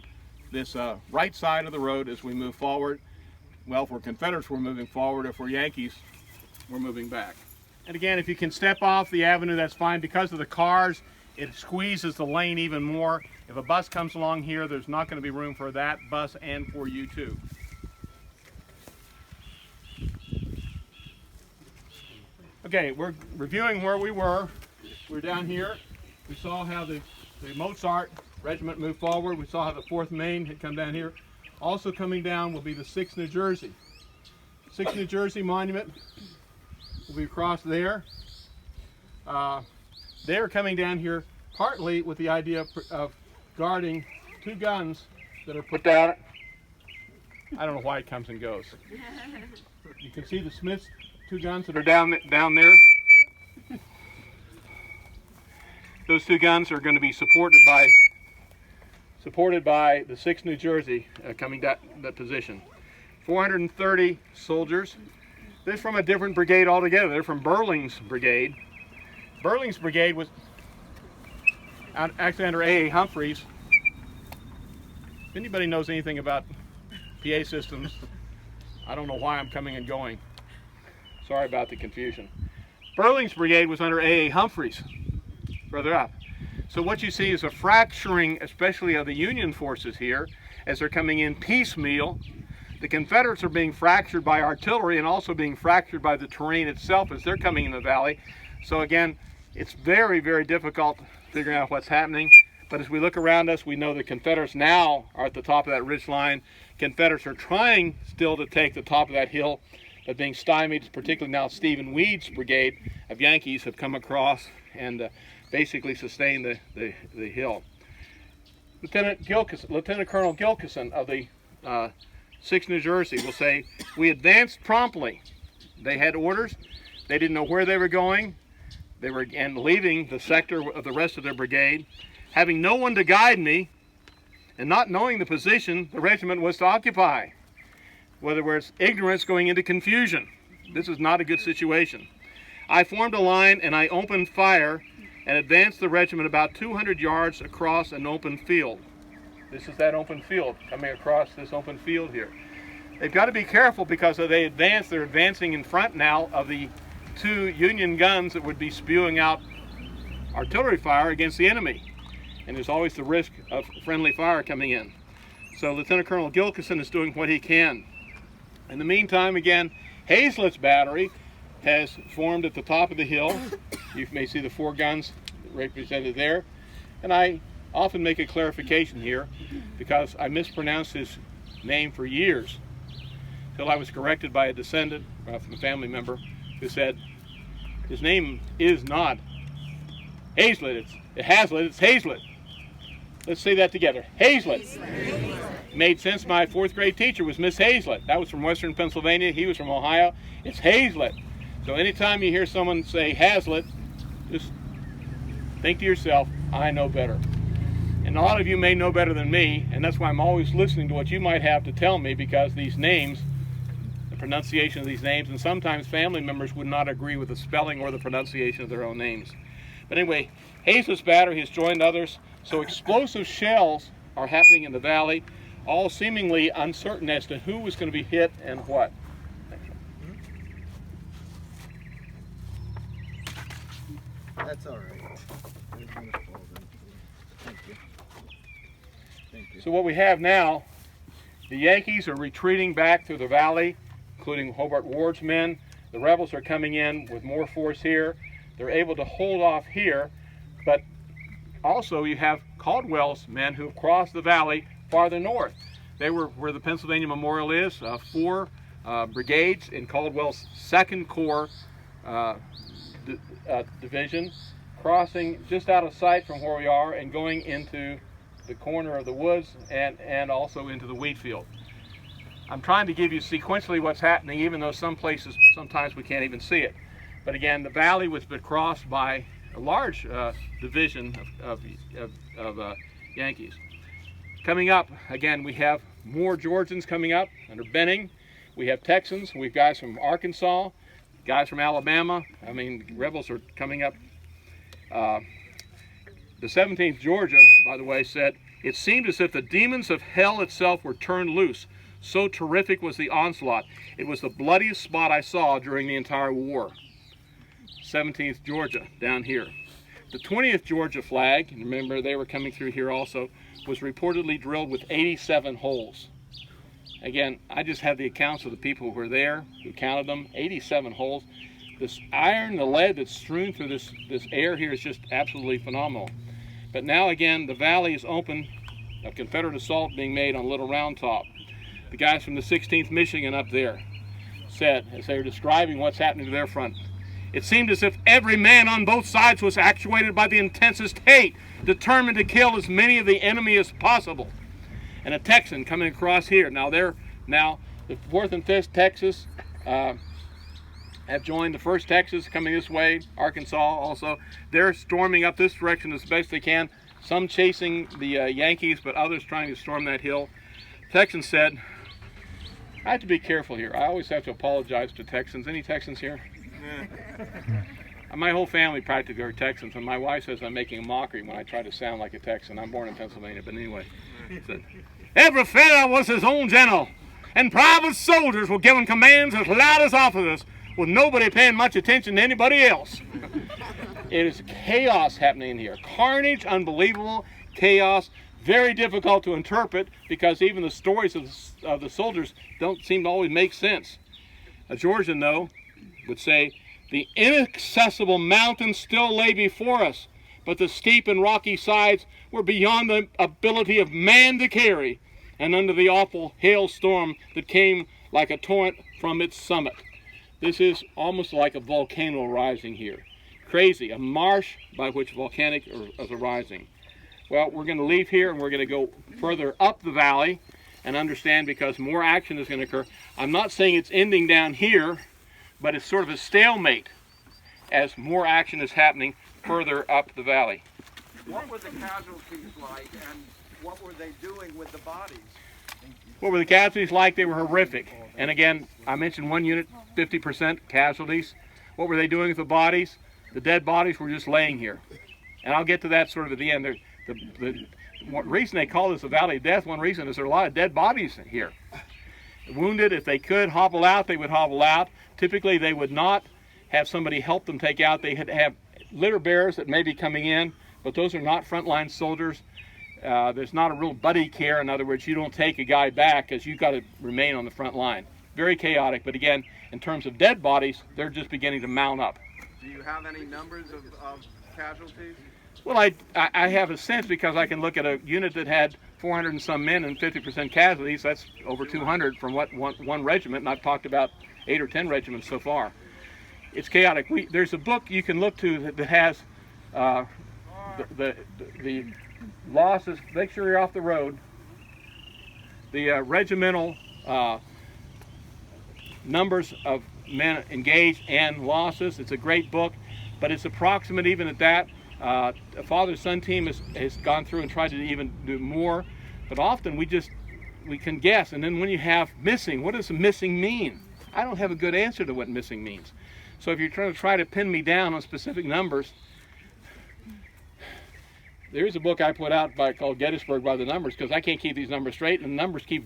this right side of the road as we move forward. Well, if we're Confederates, we're moving forward. If we're Yankees, we're moving back. And again, if you can step off the avenue, that's fine. Because of the cars, it squeezes the lane even more. If a bus comes along here, there's not going to be room for that bus and for you too. Okay, we're reviewing where we were. We're down here. We saw how the Mozart regiment moved forward. We saw how the 4th Maine had come down here. Also coming down will be the 6th New Jersey. 6th New Jersey monument will be across there. They're coming down here partly with the idea of guarding 2 guns that are put down. I don't know why it comes and goes. You can see the Smith's 2 guns that are down there. Those 2 guns are going to be supported by the 6th New Jersey coming down that position. 430 soldiers. They're from a different brigade altogether. They're from Burling's brigade. Burling's brigade was actually under A.A. Humphreys. If anybody knows anything about PA systems, I don't know why I'm coming and going. Sorry about the confusion. Burling's brigade was under A.A. Humphreys, further up. So what you see is a fracturing, especially of the Union forces here, as they're coming in piecemeal. The Confederates are being fractured by artillery and also being fractured by the terrain itself as they're coming in the valley. So again, it's very, very difficult figuring out what's happening. But as we look around us, we know the Confederates now are at the top of that ridge line. Confederates are trying still to take the top of that hill, but being stymied, particularly now Stephen Weed's brigade of Yankees have come across and basically sustained the hill. Lieutenant Colonel Gilkison of the 6th New Jersey will say, "We advanced promptly. They had orders. They didn't know where they were going. They were leaving the sector of the rest of their brigade. Having no one to guide me, and not knowing the position the regiment was to occupy. Whether it's ignorance going into confusion. This is not a good situation. I formed a line and I opened fire and advanced the regiment about 200 yards across an open field." This is that open field, coming across this open field here. They've got to be careful because as they advance, they're advancing in front now of the 2 Union guns that would be spewing out artillery fire against the enemy. And there's always the risk of friendly fire coming in. So Lieutenant Colonel Gilkison is doing what he can. In the meantime, again, Hazlett's battery has formed at the top of the hill. You may see the 4 guns represented there. And I often make a clarification here because I mispronounced his name for years until I was corrected by a descendant from a family member who said his name is not Hazlett, it's Hazlett. Let's say that together. Hazlett. Made sense. My 4th grade teacher was Miss Hazlett. That was from Western Pennsylvania. He was from Ohio. It's Hazlett. So anytime you hear someone say Hazlett, just think to yourself, I know better. And a lot of you may know better than me, and that's why I'm always listening to what you might have to tell me, because these names, the pronunciation of these names, and sometimes family members would not agree with the spelling or the pronunciation of their own names. But anyway, Hazlett's battery has joined others, so explosive shells are happening in the valley, all seemingly uncertain as to who was going to be hit and what. That's all right. Thank you. Thank you. So what we have now, the Yankees are retreating back through the valley, including Hobart Ward's men. The rebels are coming in with more force here. They're able to hold off here, but also you have Caldwell's men who have crossed the valley farther north. They were where the Pennsylvania Memorial is, 4 brigades in Caldwell's 2nd Corps division, crossing just out of sight from where we are and going into the corner of the woods and also into the wheat field. I'm trying to give you sequentially what's happening, even though some places, sometimes we can't even see it. But again, the valley was crossed by a large division of Yankees. Coming up, again, we have more Georgians coming up under Benning. We have Texans. We have guys from Arkansas, guys from Alabama. I mean, rebels are coming up. The 17th Georgia, by the way, said, "It seemed as if the demons of hell itself were turned loose. So terrific was the onslaught. It was the bloodiest spot I saw during the entire war." 17th Georgia down here. The 20th Georgia flag, and remember they were coming through here also, was reportedly drilled with 87 holes. Again, I just have the accounts of the people who were there, who counted them, 87 holes. This iron, the lead that's strewn through this air here is just absolutely phenomenal. But now again, the valley is open, a Confederate assault being made on Little Round Top. The guys from the 16th Michigan up there said, as they were describing what's happening to their front, It seemed as if every man on both sides was actuated by the intensest hate, determined to kill as many of the enemy as possible. And a Texan coming across here. Now the 4th and 5th Texas have joined the 1st Texas coming this way. Arkansas also. They're storming up this direction as best they can. Some chasing the Yankees, but others trying to storm that hill. Texan said, I have to be careful here. I always have to apologize to Texans. Any Texans here? My whole family practically are Texans, and my wife says I'm making a mockery when I try to sound like a Texan. I'm born in Pennsylvania, but anyway. Said, every fellow was his own general, and private soldiers were giving commands as loud as officers, with nobody paying much attention to anybody else. It is chaos happening here. Carnage, unbelievable, chaos, very difficult to interpret because even the stories of the soldiers don't seem to always make sense. A Georgian, though, would say, the inaccessible mountains still lay before us, but the steep and rocky sides were beyond the ability of man to carry, and under the awful hailstorm that came like a torrent from its summit. This is almost like a volcano rising here. Crazy, a marsh by which volcanic is arising. Well, we're going to leave here and we're going to go further up the valley and understand because more action is going to occur. I'm not saying it's ending down here, but it's sort of a stalemate as more action is happening further up the valley. What were the casualties like and what were they doing with the bodies? What were the casualties like? They were horrific. And again, I mentioned one unit, 50% casualties. What were they doing with the bodies? The dead bodies were just laying here. And I'll get to that sort of at the end. The reason they call this a valley of death, one reason is there are a lot of dead bodies here. Wounded, if they could hobble out, they would hobble out. Typically, they would not have somebody help them take out. They had have litter bearers that may be coming in, but those are not frontline soldiers. There's not a real buddy care. In other words, you don't take a guy back because you've got to remain on the front line. Very chaotic, but again, in terms of dead bodies, they're just beginning to mount up. Do you have any numbers of casualties? Well, I have a sense because I can look at a unit that had 400 and some men and 50% casualties. That's over 200 from one regiment, and I've talked about 8 or 10 regiments so far. It's chaotic. There's a book you can look to that has the losses. Make sure you're off the road. The regimental numbers of men engaged and losses. It's a great book, but it's approximate even at that. A father-son team has gone through and tried to even do more, but often we can guess. And then when you have missing, what does missing mean? I don't have a good answer to what missing means. So if you're trying to pin me down on specific numbers, there's a book I put out called Gettysburg by the Numbers, because I can't keep these numbers straight, and the numbers keep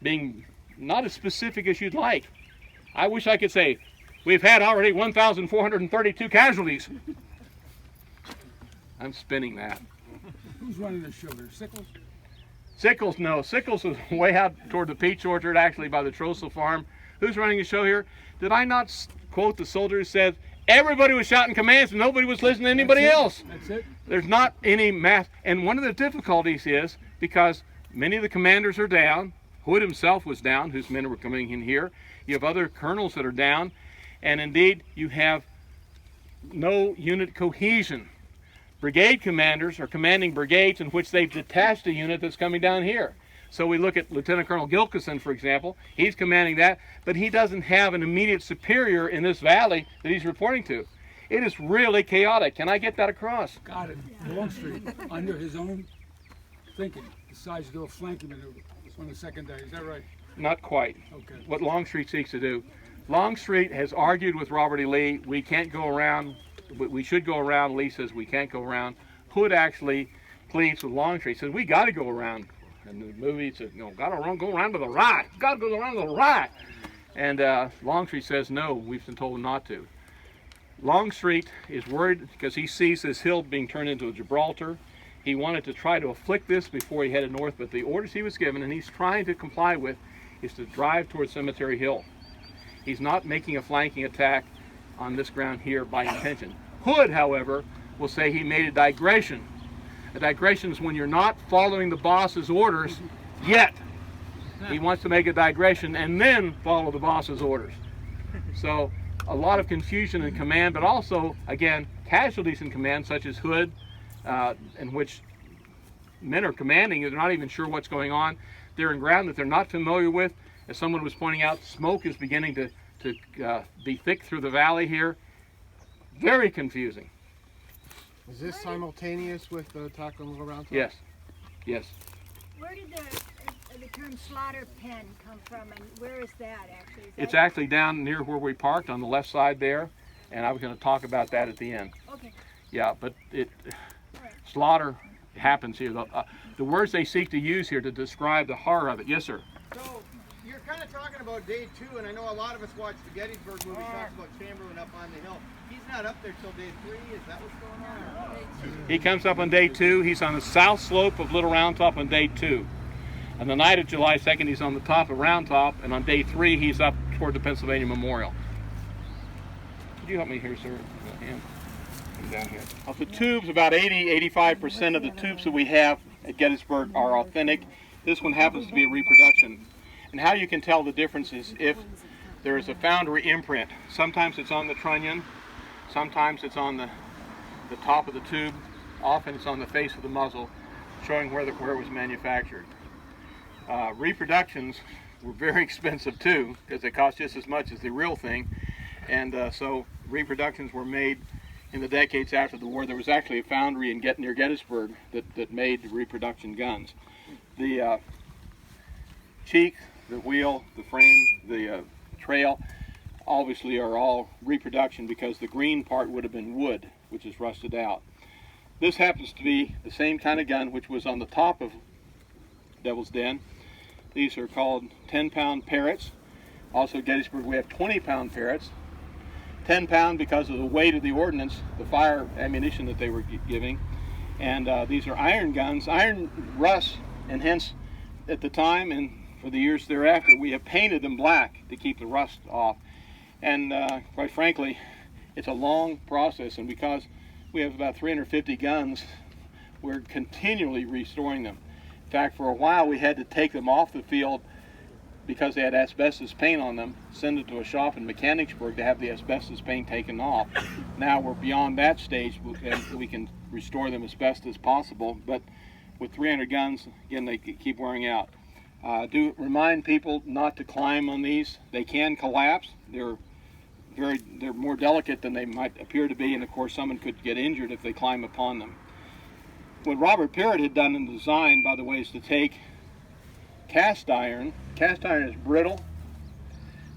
being not as specific as you'd like. I wish I could say, we've had already 1,432 casualties. I'm spinning that. Who's running the show there? Sickles? Sickles, no. Sickles is way out toward the peach orchard, actually, by the Trossel farm. Who's running the show here? Did I not quote the soldier who said, everybody was shouting commands and nobody was listening to anybody else? That's it? There's not any mass. And one of the difficulties is because many of the commanders are down. Hood himself was down, whose men were coming in here. You have other colonels that are down. And indeed, you have no unit cohesion. Brigade commanders are commanding brigades in which they've detached a unit that's coming down here. So we look at Lieutenant Colonel Gilkison, for example. He's commanding that, but he doesn't have an immediate superior in this valley that he's reporting to. It is really chaotic. Can I get that across? Got it. Longstreet, under his own thinking, decides to do a flanking maneuver on the second day. Is that right? Not quite. Okay. What Longstreet seeks to do. Longstreet has argued with Robert E. Lee, we can't go around. We should go around. Lee says we can't go around. Hood actually pleads with Longstreet. Says we got to go around. And the movie says no, got to go around to the right. Got to go around to the right. And Longstreet says no. We've been told not to. Longstreet is worried because he sees this hill being turned into a Gibraltar. He wanted to try to afflict this before he headed north, but the orders he was given and he's trying to comply with is to drive towards Cemetery Hill. He's not making a flanking attack on this ground here by intention. Hood, however, will say he made a digression. A digression is when you're not following the boss's orders yet. He wants to make a digression and then follow the boss's orders. So a lot of confusion in command, but also, again, casualties in command, such as Hood, in which men are commanding, they're not even sure what's going on. They're in ground that they're not familiar with. As someone was pointing out, smoke is beginning to be thick through the valley here. Very confusing. Is this simultaneous with the attack on Little Round Top? Yes, yes. Where did the term slaughter pen come from, and where is that actually? Is It's that- actually down near where we parked on the left side there, and I was going to talk about that at the end. Okay. Yeah, but slaughter happens here. The words they seek to use here to describe the horror of it. Yes, sir. So you're kind of talking about day 2, and I know a lot of us watched the Gettysburg movie, talks about Chamberlain up on the hill. He's not up there till day 3. Is that what's going on? He comes up on day 2. He's on the south slope of Little Round Top on day 2. On the night of July 2nd, he's on the top of Round Top, and on day 3, he's up toward the Pennsylvania Memorial. Could you help me here, sir? Come down here. Of the tubes, about 85% of the tubes that we have at Gettysburg are authentic. This one happens to be a reproduction. And how you can tell the difference is if there is a foundry imprint. Sometimes it's on the trunnion, sometimes it's on the top of the tube, often it's on the face of the muzzle, showing where it was manufactured. Reproductions were very expensive too, because they cost just as much as the real thing, and so reproductions were made in the decades after the war. There was actually a foundry near Gettysburg that made reproduction guns. The cheek, the wheel, the frame, the trail obviously are all reproduction, because the green part would have been wood, which is rusted out. This happens to be the same kind of gun which was on the top of Devil's Den. These are called 10-pound Parrots. Also at Gettysburg we have 20-pound Parrots. 10-pound because of the weight of the ordnance, the fire ammunition that they were giving. And these are iron guns. Iron rusts, and hence at the time and for the years thereafter we have painted them black to keep the rust off. And quite frankly, it's a long process, and because we have about 350 guns, we're continually restoring them. In fact, for a while we had to take them off the field because they had asbestos paint on them, send it to a shop in Mechanicsburg to have the asbestos paint taken off. Now we're beyond that stage, and we can restore them as best as possible, but with 300 guns, again, they keep wearing out. Do remind people not to climb on these. They can collapse. They're more delicate than they might appear to be, and of course someone could get injured if they climb upon them. What Robert Parrott had done in the design, by the way, is to take cast iron. Cast iron is brittle,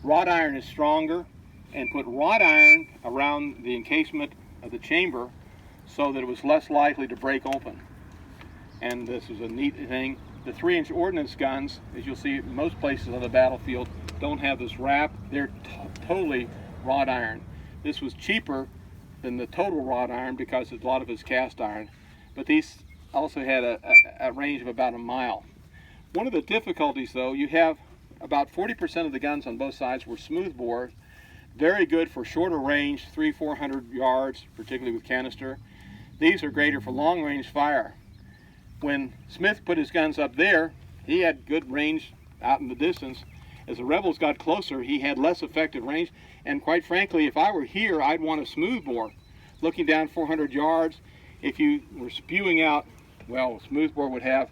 wrought iron is stronger, and put wrought iron around the encasement of the chamber so that it was less likely to break open. And this is a neat thing. The 3-inch ordnance guns, as you'll see most places on the battlefield, don't have this wrap. They're totally wrought iron. This was cheaper than the total wrought iron because a lot of it's cast iron. But these also had a range of about a mile. One of the difficulties, though, you have about 40% of the guns on both sides were smoothbore, very good for shorter range, 300-400 yards, particularly with canister. These are greater for long range fire. When Smith put his guns up there, he had good range out in the distance. As the rebels got closer, he had less effective range, and quite frankly, if I were here, I'd want a smoothbore. Looking down 400 yards, if you were spewing out, well, a smoothbore would have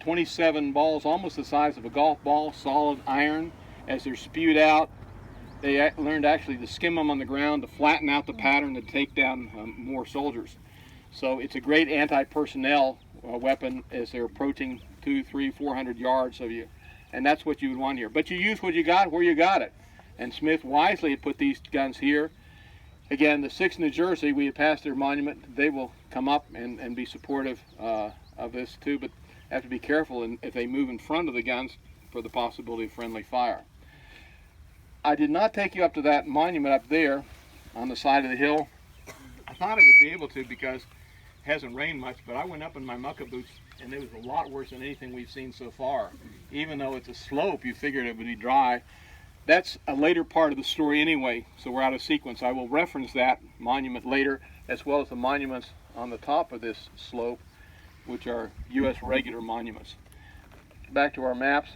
27 balls, almost the size of a golf ball, solid iron. As they're spewed out, they learned actually to skim them on the ground, to flatten out the pattern, to take down more soldiers. So it's a great anti-personnel weapon as they're approaching 200, 300, 400 yards of you. And that's what you would want here. But you use what you got where you got it. And Smith wisely had put these guns here. Again, the 6th New Jersey, we had passed their monument. They will come up and be supportive of this too, but have to be careful if they move in front of the guns for the possibility of friendly fire. I did not take you up to that monument up there on the side of the hill. I thought I would be able to because it hasn't rained much, but I went up in my mucka boots and it was a lot worse than anything we've seen so far. Even though it's a slope, you figured it would be dry. That's a later part of the story anyway, so we're out of sequence. I will reference that monument later, as well as the monuments on the top of this slope, which are U.S. regular monuments. Back to our maps.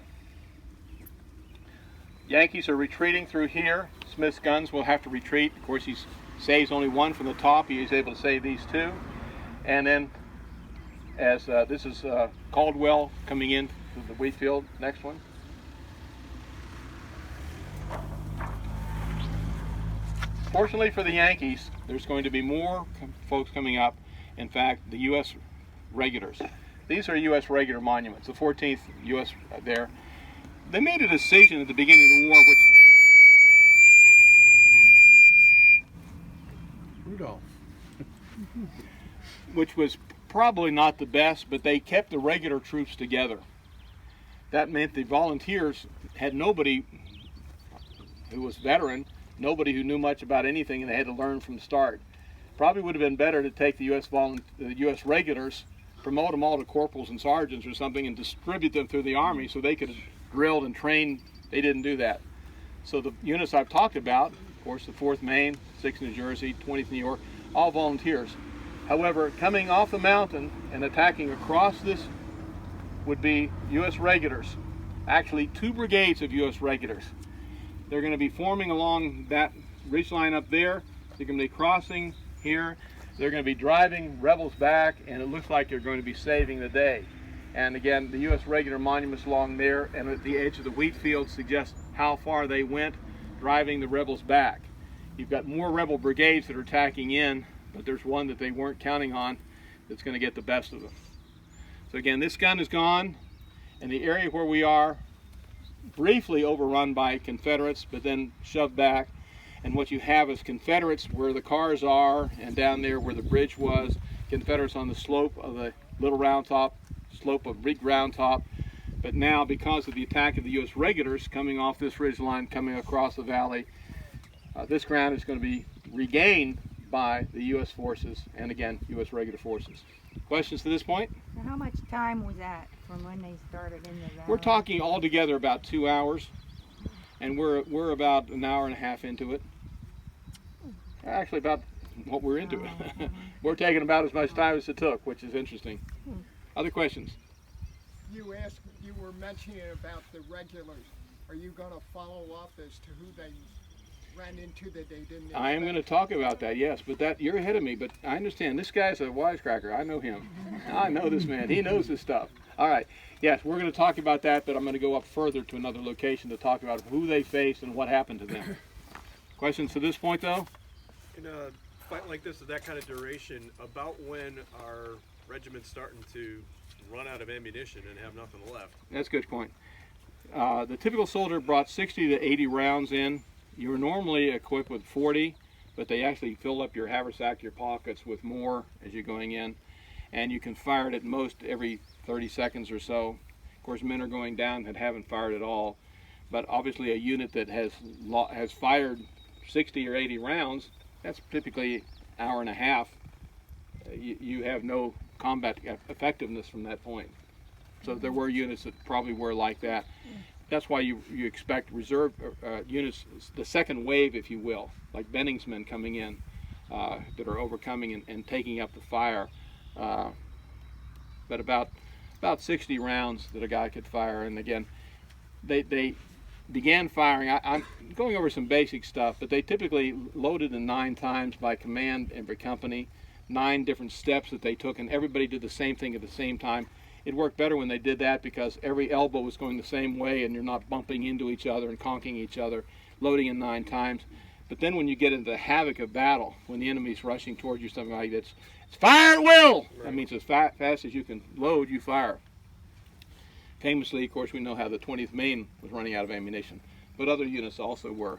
Yankees are retreating through here. Smith's guns will have to retreat. Of course, he saves only one from the top. He is able to save these two. And then, as this is Caldwell coming in to the Wheatfield, next one. Fortunately for the Yankees, there's going to be more folks coming up. In fact, the U.S. regulars. These are U.S. regular monuments, the 14th U.S. there. They made a decision at the beginning of the war, which was probably not the best, but they kept the regular troops together. That meant the volunteers had nobody who was veteran, nobody who knew much about anything, and they had to learn from the start. Probably would have been better to take the U.S. regulars, promote them all to corporals and sergeants or something, and distribute them through the Army so they could have drilled and trained. They didn't do that. So the units I've talked about, of course, the 4th Maine, 6th New Jersey, 20th New York, all volunteers. However, coming off the mountain and attacking across this would be U.S. regulars. Actually, 2 brigades of U.S. regulars. They're going to be forming along that ridge line up there. They're going to be crossing here. They're going to be driving rebels back, and it looks like they're going to be saving the day. And again, the U.S. regular monuments along there and at the edge of the Wheatfield suggest how far they went driving the rebels back. You've got more rebel brigades that are attacking in, but there's one that they weren't counting on that's going to get the best of them. So again, this gun is gone, and the area where we are briefly overrun by Confederates, but then shoved back. And what you have is Confederates where the cars are, and down there where the bridge was, Confederates on the slope of the Little Round Top, slope of Big Round Top. But now, because of the attack of the U.S. regulars coming off this ridge line, coming across the valley, this ground is going to be regained by the U.S. forces, and again, U.S. regular forces. Questions to this point? Now, how much time was that from when they started in the valley? We're talking altogether about 2 hours, and we're about an hour and a half into it. Actually, about what we're into it. We're taking about as much time as it took, which is interesting. Other questions? You were mentioning about the regulars. Are you going to follow up as to who they ran into that they didn't expect? I am going to talk about that, yes, but that you're ahead of me. But I understand this guy's a wisecracker. I know him. I know this man. He knows this stuff. All right. Yes, we're going to talk about that, but I'm going to go up further to another location to talk about who they faced and what happened to them. Questions to this point, though? In a fight like this of that kind of duration, about when are regiments starting to run out of ammunition and have nothing left? That's a good point. The typical soldier brought 60 to 80 rounds in. You're normally equipped with 40, but they actually fill up your haversack, your pockets with more as you're going in, and you can fire it at most every 30 seconds or so. Of course, men are going down that haven't fired at all, but obviously a unit that has fired 60 or 80 rounds, that's typically an hour and a half. You have no combat effectiveness from that point. So there were units that probably were like that. That's why you expect reserve units, the second wave, if you will, like Benning's men coming in that are overcoming and taking up the fire. But about 60 rounds that a guy could fire, and again, they began firing. I'm going over some basic stuff, but they typically loaded in 9 times by command every company, 9 different steps that they took, and everybody did the same thing at the same time. It worked better when they did that because every elbow was going the same way and you're not bumping into each other and conking each other, loading in 9 times. But then when you get into the havoc of battle, when the enemy's rushing towards you, something like that, it's fire at will! Right. That means as fast as you can load, you fire. Famously, of course, we know how the 20th Maine was running out of ammunition, but other units also were.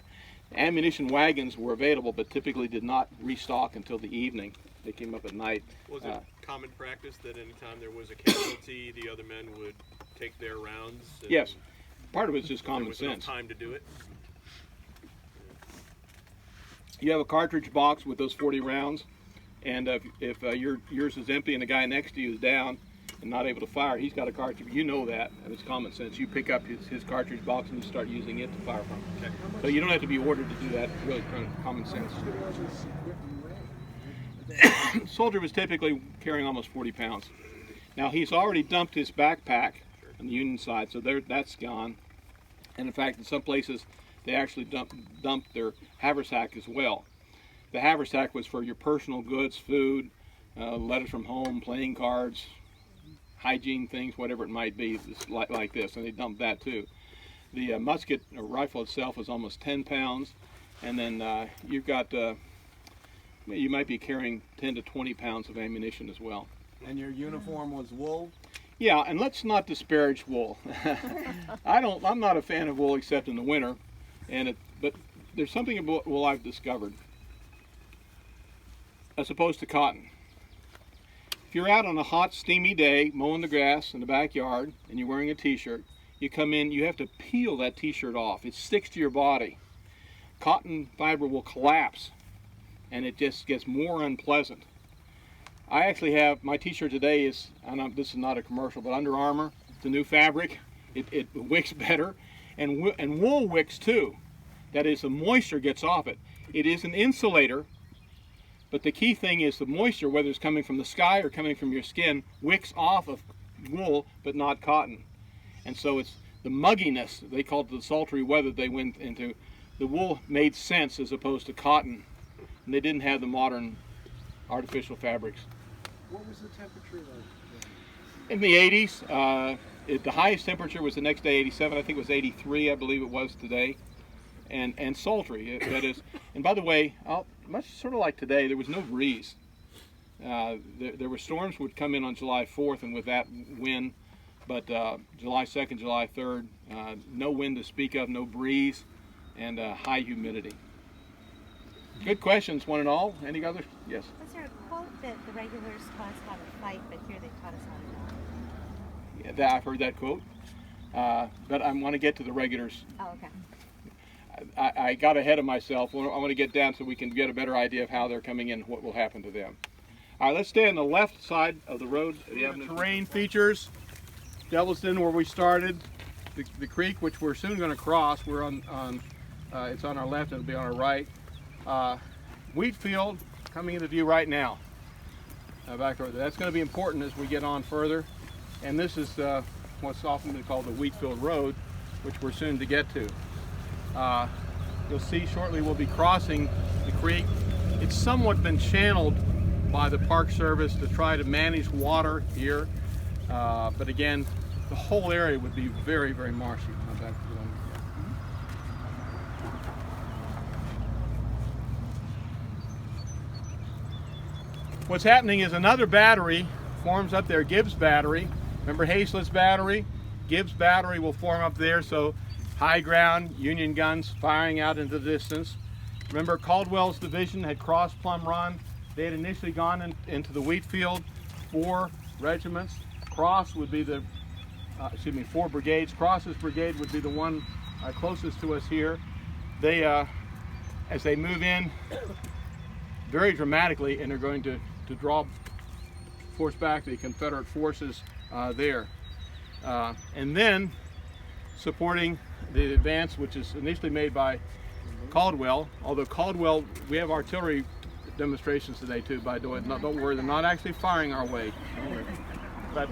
Ammunition wagons were available, but typically did not restock until the evening. They came up at night. Was it common practice that anytime there was a casualty, the other men would take their rounds? Yes. Part of it's just common sense. There was enough time to do it? You have a cartridge box with those 40 rounds, and if yours is empty and the guy next to you is down and not able to fire, he's got a cartridge. You know that, and it's common sense. You pick up his cartridge box and you start using it to fire from. Okay. So you don't have to be ordered to do that. It's really kind of common sense. Soldier was typically carrying almost 40 pounds. Now he's already dumped his backpack on the Union side, so that's gone. And in fact, in some places, they actually dumped their haversack as well. The haversack was for your personal goods, food, letters from home, playing cards, hygiene things, whatever it might be, like this, and they dumped that too. The musket or rifle itself was almost 10 pounds, and then you've got, you might be carrying 10 to 20 pounds of ammunition as well. And your uniform was wool? Yeah, and let's not disparage wool. I'm not a fan of wool except in the winter, but there's something about wool I've discovered, as opposed to cotton. If you're out on a hot, steamy day mowing the grass in the backyard and you're wearing a t-shirt, you come in, you have to peel that t-shirt off. It sticks to your body. Cotton fiber will collapse, and it just gets more unpleasant. I actually have, my t-shirt today is, this is not a commercial, but Under Armour. It's a new fabric. It wicks better, and wool wicks too. That is, the moisture gets off it. It is an insulator, but the key thing is the moisture, whether it's coming from the sky or coming from your skin, wicks off of wool, but not cotton. And so it's the mugginess, they called it the sultry weather they went into. The wool made sense as opposed to cotton, and they didn't have the modern artificial fabrics. What was the temperature like? In the 80s, the highest temperature was the next day, 87. I think it was 83, I believe it was today, and sultry. That is, and by the way, much sort of like today, there was no breeze. There were storms would come in on July 4th, and with that wind, but July 2nd, July 3rd, no wind to speak of, no breeze, and high humidity. Good questions, one and all. Any others? Yes. Was there a quote that the regulars taught us how to fight, but here they taught us how to die? Yeah, I've heard that quote, but I want to get to the regulars. Oh, okay. I got ahead of myself. I want to get down so we can get a better idea of how they're coming in, what will happen to them. All right, let's stay on the left side of the road. The terrain features. Devil's Den, where we started. The creek, which we're soon going to cross. We're it's on our left and it'll be on our right. Wheatfield coming into view right now. Back over there. That's going to be important as we get on further. And this is what's often been called the Wheatfield Road, which we're soon to get to. You'll see shortly we'll be crossing the creek. It's somewhat been channeled by the Park Service to try to manage water here. But again, the whole area would be very, very marshy. What's happening is another battery forms up there, Gibbs Battery. Remember Hazlett's Battery? Gibbs Battery will form up there, so high ground, Union guns firing out into the distance. Remember Caldwell's division had crossed Plum Run. They had initially gone into the Wheatfield, 4 regiments. Cross would be the, 4 brigades. Cross's brigade would be the one closest to us here. They, as they move in very dramatically, and they're going to force back the Confederate forces there. And then supporting the advance, which is initially made by Caldwell, although Caldwell, we have artillery demonstrations today too by Dewitt. Don't worry, they're not actually firing our way. But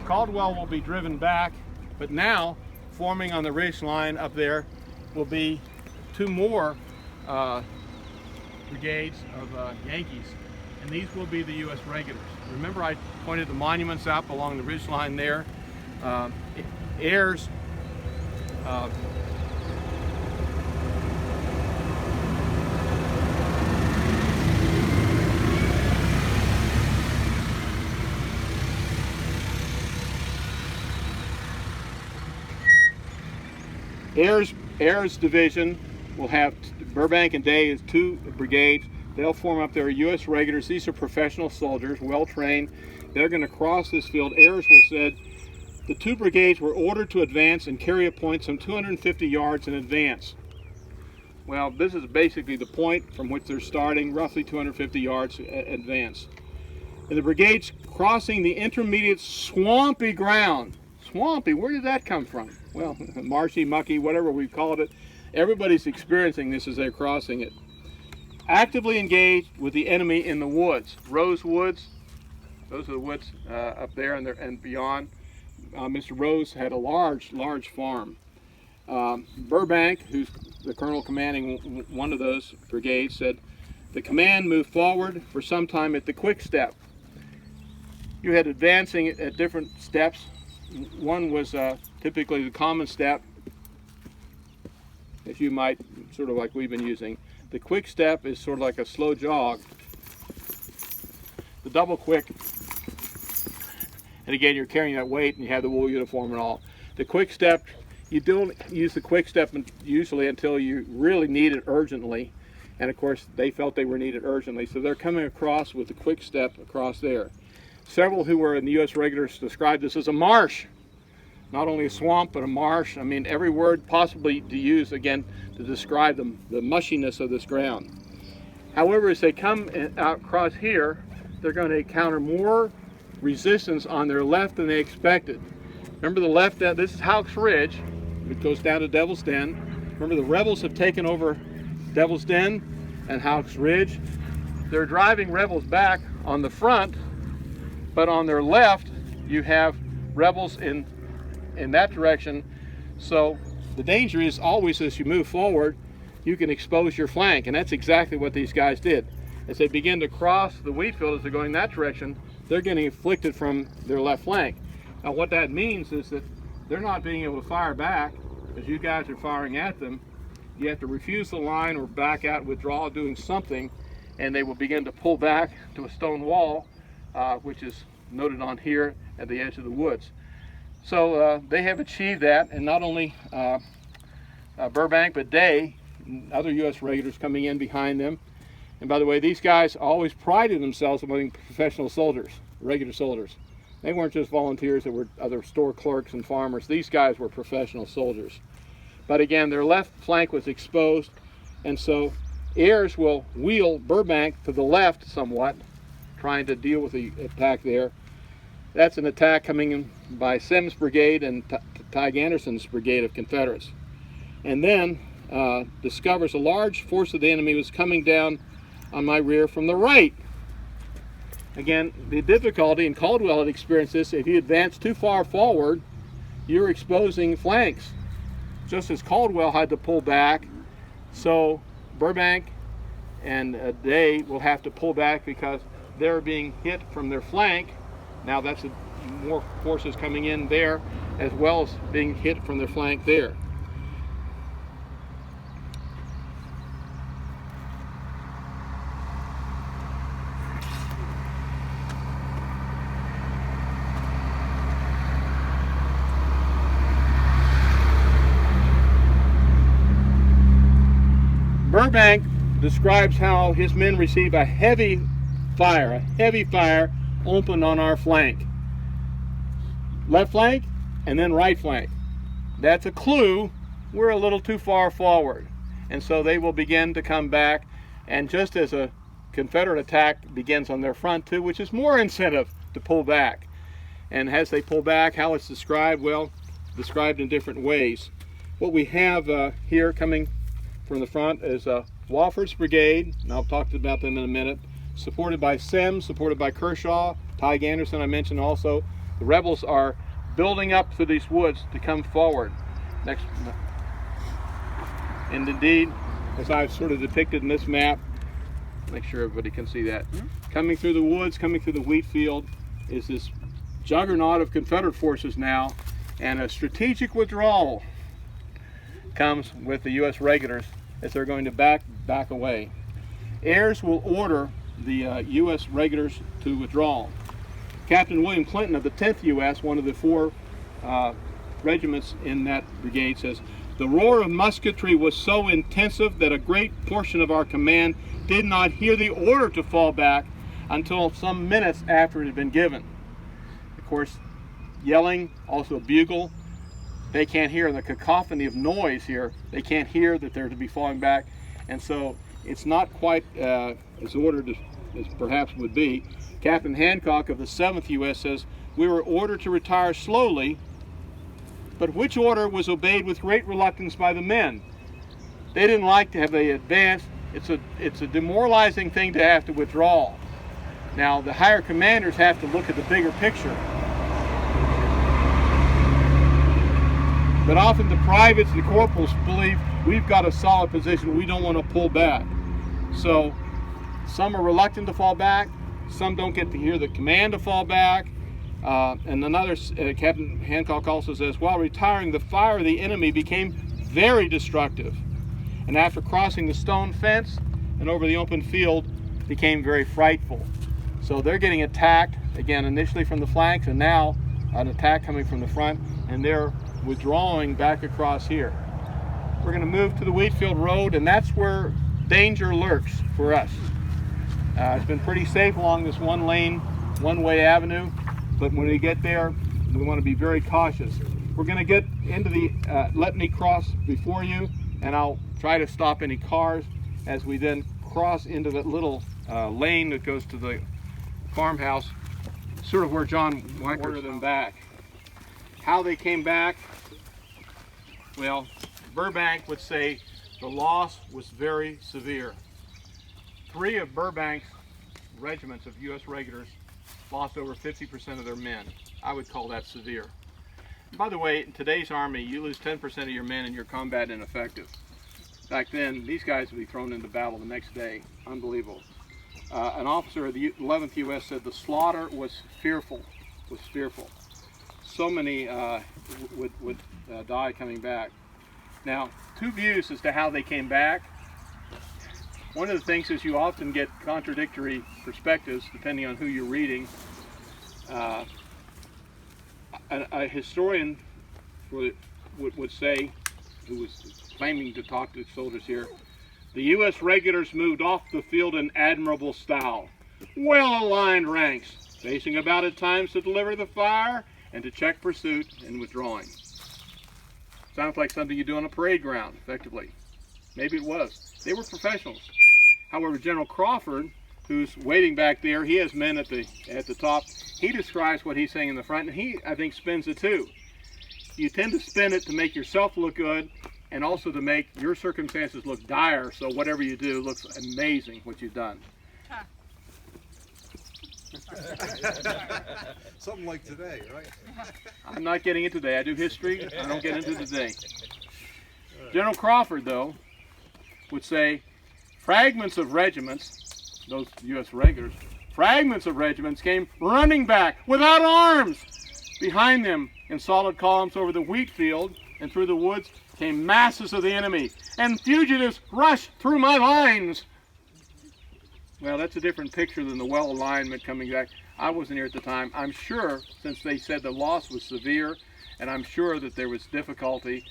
Caldwell will be driven back, but now forming on the ridge line up there will be 2 more brigades of Yankees, and these will be the U.S. regulars. Remember I pointed the monuments up along the ridge line there. Ayers Ayers division will have Burbank and Day as 2 brigades. They'll form up their U.S. regulars. These are professional soldiers, well trained. They're going to cross this field. Ayers said the 2 brigades were ordered to advance and carry a point some 250 yards in advance. Well, this is basically the point from which they're starting, roughly 250 yards advance. And the brigades crossing the intermediate swampy ground. Swampy, where did that come from? Well, marshy, mucky, whatever we called it. Everybody's experiencing this as they're crossing it. Actively engaged with the enemy in the woods. Rose Woods, those are the woods up there and beyond. Mr. Rose had a large farm. Burbank, who's the colonel commanding one of those brigades, said the command moved forward for some time at the quick step. You had advancing at different steps. One was typically the common step, as you might, sort of like we've been using. The quick step is sort of like a slow jog. The double quick, and again, you're carrying that weight and you have the wool uniform and all. The quick step, you don't use the quick step usually until you really need it urgently. And of course, they felt they were needed urgently, so they're coming across with the quick step across there. Several who were in the U.S. regulars described this as a marsh. Not only a swamp, but a marsh. I mean, every word possibly to use, again, to describe the mushiness of this ground. However, as they come out across here, they're going to encounter more resistance on their left than they expected. Remember the left, this is Houck's Ridge. It goes down to Devil's Den. Remember the rebels have taken over Devil's Den and Houck's Ridge. They're driving rebels back on the front, but on their left you have rebels in that direction. So the danger is always as you move forward, you can expose your flank, and that's exactly what these guys did. As they begin to cross the Wheatfield, as they're going that direction, they're getting inflicted from their left flank. Now what that means is that they're not being able to fire back as you guys are firing at them. You have to refuse the line or back out, withdraw, doing something, and they will begin to pull back to a stone wall, which is noted on here at the edge of the woods. So they have achieved that, and not only Burbank, but Day, other U.S. regulars coming in behind them. And by the way, these guys always prided themselves on being professional soldiers, regular soldiers. They weren't just volunteers that were other store clerks and farmers. These guys were professional soldiers. But again, their left flank was exposed, and so Ayres will wheel Burbank to the left somewhat, trying to deal with the attack there. That's an attack coming in by Sims' brigade and Tige Anderson's brigade of Confederates. And then discovers a large force of the enemy was coming down on my rear from the right. Again, the difficulty, and Caldwell had experienced this, if you advance too far forward, you're exposing flanks. Just as Caldwell had to pull back, so Burbank and Day will have to pull back because they're being hit from their flank. Now that's more forces coming in there, as well as being hit from their flank there. Burbank describes how his men receive a heavy fire opened on our flank. Left flank and then right flank. That's a clue we're a little too far forward. And so they will begin to come back, and just as a Confederate attack begins on their front too, which is more incentive to pull back. And as they pull back, how it's described, well, described in different ways. What we have here coming from the front is Wofford's brigade, and I'll talk about them in a minute, supported by Sims, supported by Kershaw, Tige Anderson I mentioned also. The rebels are building up through these woods to come forward. Next, and indeed, as I've sort of depicted in this map, make sure everybody can see that. Coming through the woods, coming through the Wheatfield, is this juggernaut of Confederate forces now, and a strategic withdrawal comes with the U.S. regulars as they're going to back away. Ayres will order the U.S. regulars to withdraw. Captain William Clinton of the 10th U.S., one of the 4 regiments in that brigade, says, "The roar of musketry was so intensive that a great portion of our command did not hear the order to fall back until some minutes after it had been given." Of course, yelling, also a bugle. They can't hear the cacophony of noise here. They can't hear that they're to be falling back. And so it's not quite as ordered as perhaps would be. Captain Hancock of the 7th U.S. says, "We were ordered to retire slowly, but which order was obeyed with great reluctance by the men. They didn't like to have the advance. It's a demoralizing thing to have to withdraw. Now, the higher commanders have to look at the bigger picture. But often the privates, the corporals believe we've got a solid position, we don't want to pull back. So some are reluctant to fall back, some don't get to hear the command to fall back. And another, Captain Hancock also says, while retiring, the fire of the enemy became very destructive. And after crossing the stone fence and over the open field, became very frightful. So they're getting attacked, again, initially from the flanks, and now an attack coming from the front, and they're withdrawing back across here. We're going to move to the Wheatfield Road, and that's where danger lurks for us. It's been pretty safe along this one-lane, one-way avenue, but when we get there, we want to be very cautious. We're going to get into the let me cross before you, and I'll try to stop any cars as we then cross into that little lane that goes to the farmhouse, sort of where John Weikart ordered them back. How they came back, well, Burbank would say the loss was very severe. 3 of Burbank's regiments of U.S. regulars lost over 50% of their men. I would call that severe. By the way, in today's Army, you lose 10% of your men and you're combat ineffective. Back then, these guys would be thrown into battle the next day. Unbelievable. An officer of the 11th U.S. said the slaughter was fearful. So many would die coming back. Now, 2 views as to how they came back. One of the things is you often get contradictory perspectives depending on who you're reading. A historian would say, who was claiming to talk to soldiers here, the U.S. regulars moved off the field in admirable style, well-aligned ranks, facing about at times to deliver the fire and to check pursuit and withdrawing. Sounds like something you do on a parade ground, effectively. Maybe it was. They were professionals. However, General Crawford, who's waiting back there, he has men at the top. He describes what he's saying in the front, and he, I think, spins it too. You tend to spin it to make yourself look good, and also to make your circumstances look dire, so whatever you do looks amazing what you've done. Something like today, right? I'm not getting into today. I do history. I don't get into today. General Crawford, though, would say, fragments of regiments, those U.S. regulars, fragments of regiments came running back without arms. Behind them, in solid columns over the wheat field and through the woods, came masses of the enemy, and fugitives rushed through my lines. Well, that's a different picture than the well alignment coming back. I wasn't here at the time. I'm sure, since they said the loss was severe, and I'm sure that there was difficulty,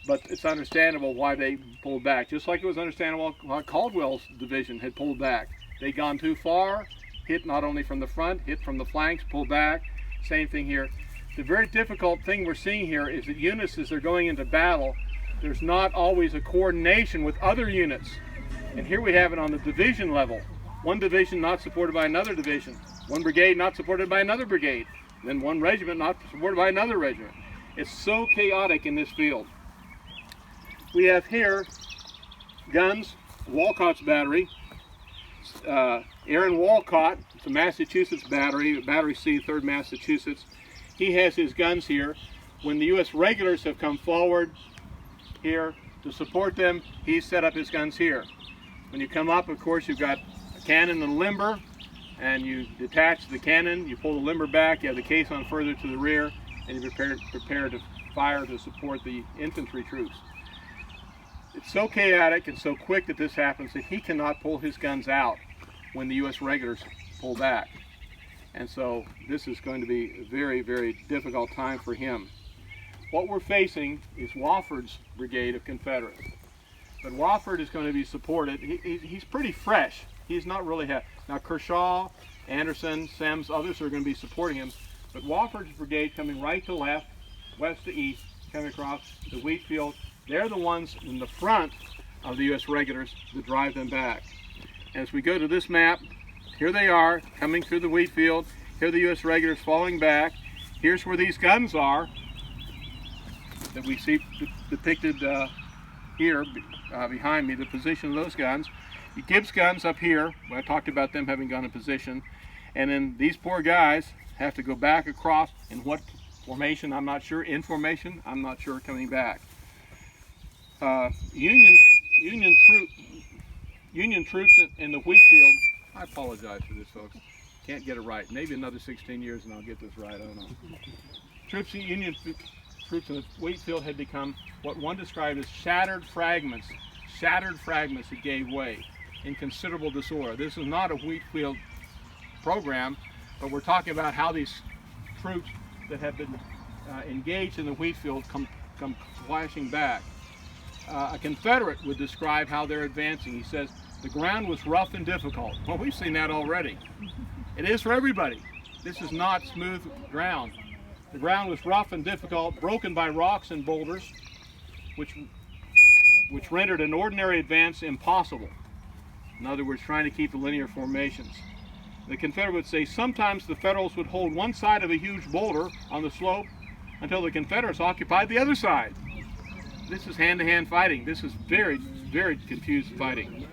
but it's understandable why they pulled back. Just like it was understandable why Caldwell's division had pulled back. They'd gone too far, hit not only from the front, hit from the flanks, pulled back. Same thing here. The very difficult thing we're seeing here is that units, as they're going into battle, there's not always a coordination with other units. And here we have it on the division level. One division not supported by another division. One brigade not supported by another brigade. Then one regiment not supported by another regiment. It's so chaotic in this field. We have here guns, Walcott's battery. Aaron Walcott, it's a Massachusetts battery, Battery C, 3rd Massachusetts. He has his guns here. When the U.S. regulars have come forward here to support them, he's set up his guns here. When you come up, of course, you've got a cannon and a limber, and you detach the cannon, you pull the limber back, you have the caisson further to the rear, and you prepare to fire to support the infantry troops. It's so chaotic and so quick that this happens that he cannot pull his guns out when the U.S. regulars pull back. And so this is going to be a very, very difficult time for him. What we're facing is Wofford's brigade of Confederates. But Wofford is going to be supported. He's pretty fresh. He's not really now Kershaw, Anderson, Semmes, others are going to be supporting him. But Wofford's brigade coming right to left, west to east, coming across the Wheatfield. They're the ones in the front of the U.S. regulars that drive them back. As we go to this map, here they are coming through the Wheatfield. Here are the U.S. regulars falling back. Here's where these guns are that we see depicted here behind me, the position of those guns. The Gibbs guns up here, I talked about them having gone in position, and then these poor guys have to go back across in what Formation, I'm not sure. In formation, I'm not sure. Coming back. Union troops in the Wheatfield. I apologize for this, folks. Can't get it right. Maybe another 16 years and I'll get this right. I don't know. Union troops in the Wheatfield had become what one described as shattered fragments that gave way in considerable disorder. This is not a Wheatfield program, but we're talking about how these troops that have been engaged in the Wheatfield come flashing back. A Confederate would describe how they're advancing. He says, the ground was rough and difficult. Well, we've seen that already. It is for everybody. This is not smooth ground. The ground was rough and difficult, broken by rocks and boulders, which rendered an ordinary advance impossible. In other words, trying to keep the linear formations. The Confederate would say sometimes the Federals would hold one side of a huge boulder on the slope until the Confederates occupied the other side. This is hand-to-hand fighting. This is very, very confused fighting.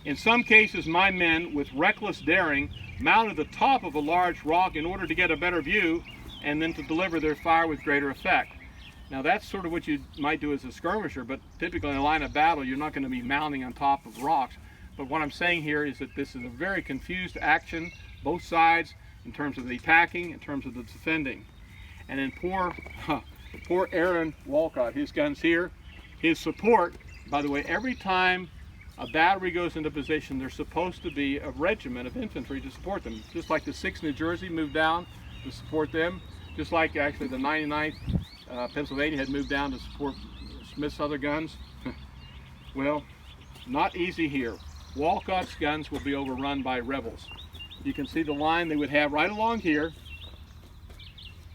In some cases, my men, with reckless daring, mounted the top of a large rock in order to get a better view and then to deliver their fire with greater effect. Now that's sort of what you might do as a skirmisher, but typically in a line of battle, you're not going to be mounting on top of rocks. But what I'm saying here is that this is a very confused action, both sides, in terms of the attacking, in terms of the defending. And in poor Aaron Weikart, his gun's here, his support, by the way, every time a battery goes into position, there's supposed to be a regiment of infantry to support them. Just like the 6th New Jersey moved down to support them, just like actually the 99th Pennsylvania had moved down to support Smith's other guns. Well, not easy here. Weikart's guns will be overrun by rebels. You can see the line they would have right along here,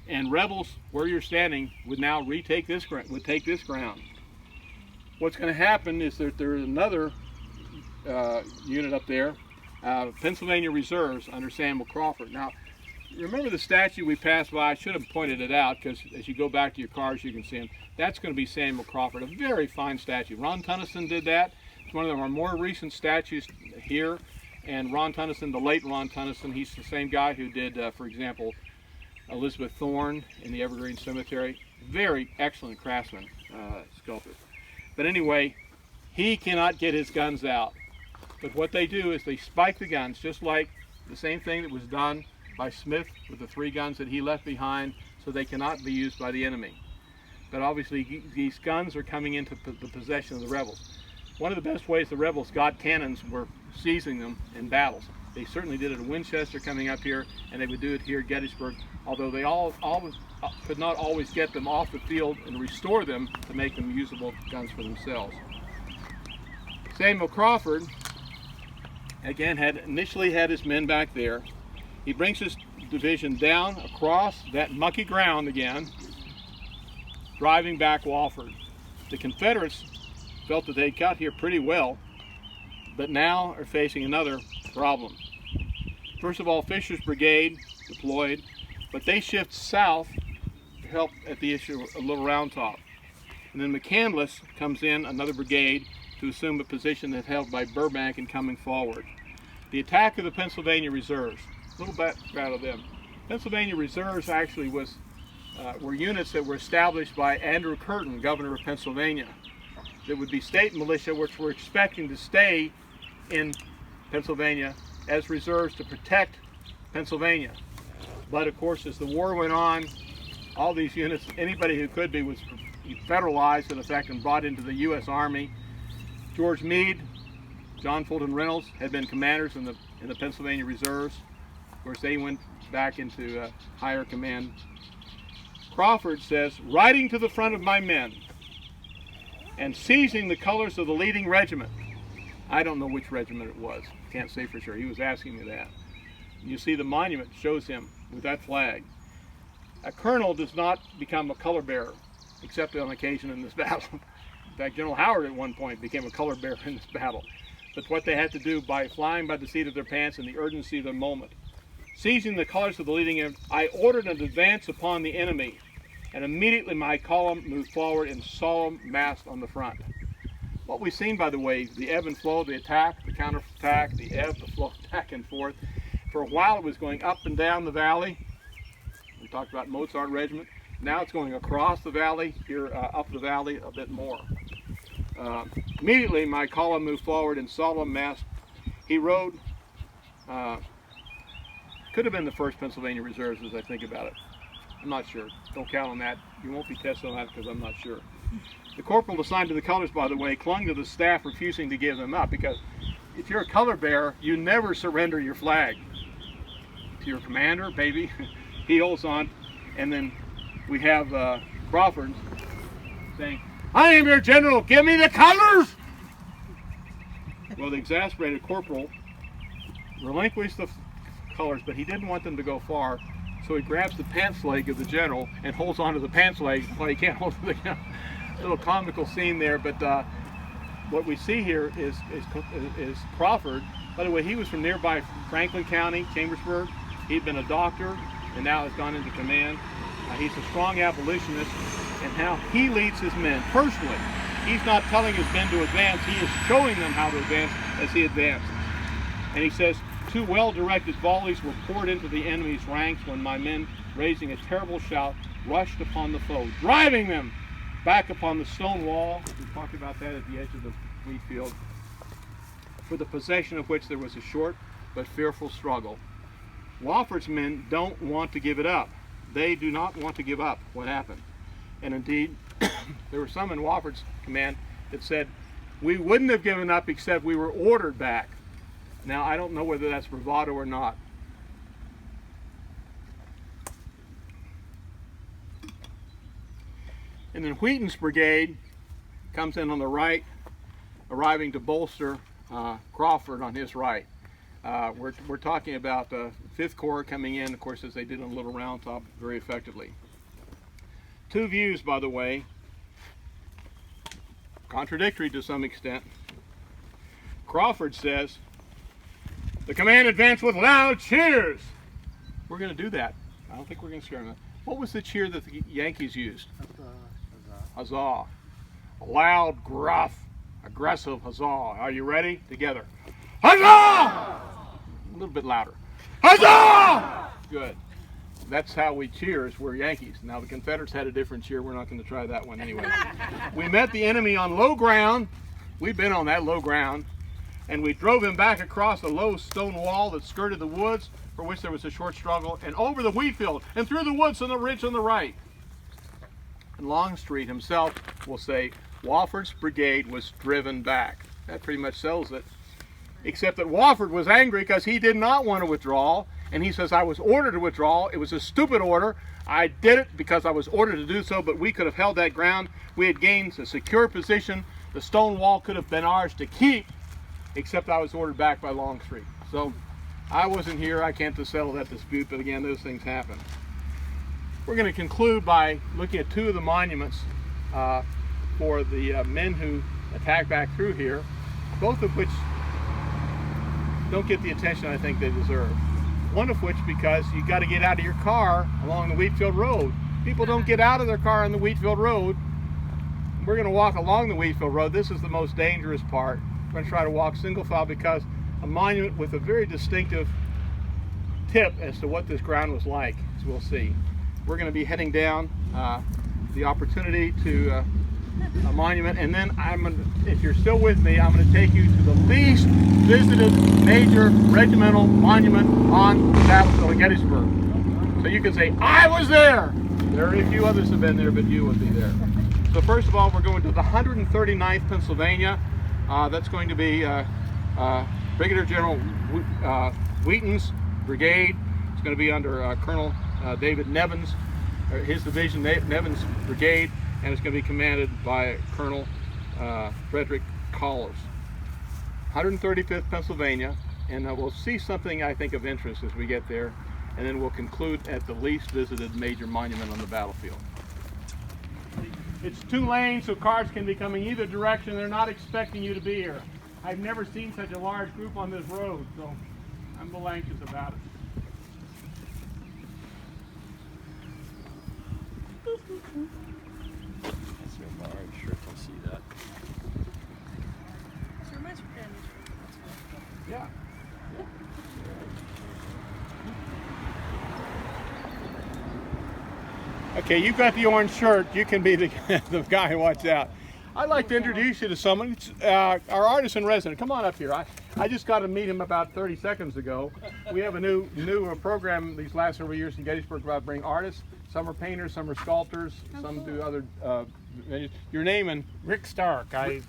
and rebels, where you're standing, would now take this ground. What's going to happen is that there's another unit up there, Pennsylvania Reserves under Samuel Crawford. Now, remember the statue we passed by? I should have pointed it out because as you go back to your cars, you can see him. That's going to be Samuel Crawford, a very fine statue. Ron Tennyson did that. It's one of our more recent statues here. And Ron Tennyson, the late Ron Tennyson, he's the same guy who did, for example, Elizabeth Thorne in the Evergreen Cemetery. Very excellent craftsman, sculptor. But anyway, he cannot get his guns out. But what they do is they spike the guns, just like the same thing that was done by Smith with the 3 guns that he left behind, so they cannot be used by the enemy. But obviously these guns are coming into the possession of the rebels. One of the best ways the rebels got cannons were seizing them in battles. They certainly did it at Winchester coming up here, and they would do it here at Gettysburg, although they could not always get them off the field and restore them to make them usable guns for themselves. Samuel Crawford, again, had initially had his men back there. He brings his division down across that mucky ground again, driving back Wofford. The Confederates felt that they'd got here pretty well, but now are facing another problem. First of all, Fisher's Brigade deployed, but they shift south to help at the issue of Little Round Top. And then McCandless comes in, another brigade, to assume a position that's held by Burbank and coming forward. The attack of the Pennsylvania Reserves, a little background of them. Pennsylvania Reserves actually were units that were established by Andrew Curtin, governor of Pennsylvania. There would be state militia which were expecting to stay in Pennsylvania as reserves to protect Pennsylvania. But of course, as the war went on, all these units, anybody who could be, was federalized in effect and brought into the U.S. Army. George Meade, John Fulton Reynolds had been commanders in the Pennsylvania Reserves. Of course, they went back into higher command. Crawford says, riding to the front of my men and seizing the colors of the leading regiment. I don't know which regiment it was. Can't say for sure. He was asking me that. You see the monument shows him with that flag. A colonel does not become a color bearer, except on occasion in this battle. In fact, General Howard at one point became a color bearer in this battle. But what they had to do by flying by the seat of their pants in the urgency of the moment. Seizing the colors of the leading end, I ordered an advance upon the enemy, and immediately my column moved forward in solemn mass on the front. What we've seen, by the way, the ebb and flow, the attack, the counterattack, the ebb, the flow, back and forth. For a while it was going up and down the valley, We talked about Mozart Regiment. Now it's going across the valley, here up the valley a bit more. Immediately my column moved forward in solemn mass. He rode, could have been the 1st Pennsylvania Reserves as I think about it. I'm not sure. Don't count on that. You won't be tested on that because I'm not sure. The corporal assigned to the colors, by the way, clung to the staff, refusing to give them up, because if you're a color bearer, you never surrender your flag to your commander, baby. He holds on, and then we have Crawford saying, "I am your general, give me the colors!" Well, the exasperated corporal relinquished the colors, but he didn't want them to go far, so he grabs the pants leg of the general and holds onto the pants leg while he can't hold the little comical scene there. But what we see here is Crawford. By the way, he was from nearby Franklin County, Chambersburg. He'd been a doctor and now has gone into command. He's a strong abolitionist, and how he leads his men personally. He's not telling his men to advance, he is showing them how to advance as he advanced. And he says, 2 well-directed volleys were poured into the enemy's ranks when my men, raising a terrible shout, rushed upon the foe, driving them back upon the stone wall. We talked about that at the edge of the Wheatfield, for the possession of which there was a short but fearful struggle. Wofford's men don't want to give it up. They do not want to give up what happened. And indeed, there were some in Wofford's command that said, we wouldn't have given up except we were ordered back. Now, I don't know whether that's bravado or not. And then Wheaton's brigade comes in on the right, arriving to bolster Crawford on his right. We're talking about 5th Corps coming in, of course, as they did on Little Round Top very effectively. 2 views, by the way, contradictory to some extent. Crawford says, the command advanced with loud cheers. We're going to do that. I don't think we're going to scare them. What was the cheer that the Yankees used? Huzzah. A loud, gruff, aggressive huzzah. Are you ready? Together. Huzzah! A little bit louder. Huzzah! Good. That's how we cheer as we're Yankees. Now the Confederates had a different cheer. We're not going to try that one anyway. We met the enemy on low ground. We've been on that low ground. And we drove him back across a low stone wall that skirted the woods, for which there was a short struggle, and over the Wheatfield, and through the woods on the ridge on the right. And Longstreet himself will say, Wofford's brigade was driven back. That pretty much sells it. Except that Wofford was angry because he did not want to withdraw, and he says, I was ordered to withdraw. It was a stupid order. I did it because I was ordered to do so, but we could have held that ground. We had gained a secure position. The stone wall could have been ours to keep, except I was ordered back by Longstreet. So I wasn't here. I can't settle that dispute, but again, those things happen. We're going to conclude by looking at 2 of the monuments for the men who attacked back through here, both of which don't get the attention I think they deserve. One of which because you got to get out of your car along the Wheatfield Road. People don't get out of their car on the Wheatfield Road. We're going to walk along the Wheatfield Road. This is the most dangerous part. We're going to try to walk single file because a monument with a very distinctive tip as to what this ground was like, as we'll see. We're going to be heading down the opportunity to a monument, and then if you're still with me, I'm going to take you to the least visited major regimental monument on the battlefield of Gettysburg. So you can say, I was there! Very few others have been there, but you would be there. So first of all, we're going to the 139th Pennsylvania. That's going to be Brigadier General Wheaton's brigade. It's going to be under Colonel David Nevins, his division, Nevins Brigade, and it's going to be commanded by Colonel Frederick Collis. 135th Pennsylvania, and we'll see something I think of interest as we get there, and then we'll conclude at the least visited major monument on the battlefield. It's 2 lanes, so cars can be coming either direction. They're not expecting you to be here. I've never seen such a large group on this road, so I'm a little anxious about it. That's so large, sure can see that. So much friend. Yeah. Okay, you've got the orange shirt. You can be the, the guy. Watch out. I'd like to introduce you to someone. It's, our artist in resident. Come on up here. I just got to meet him about 30 seconds ago. We have a new program these last several years in Gettysburg about bring artists. Some are painters, some are sculptors, some do other venues. Your name and Rick Stark. I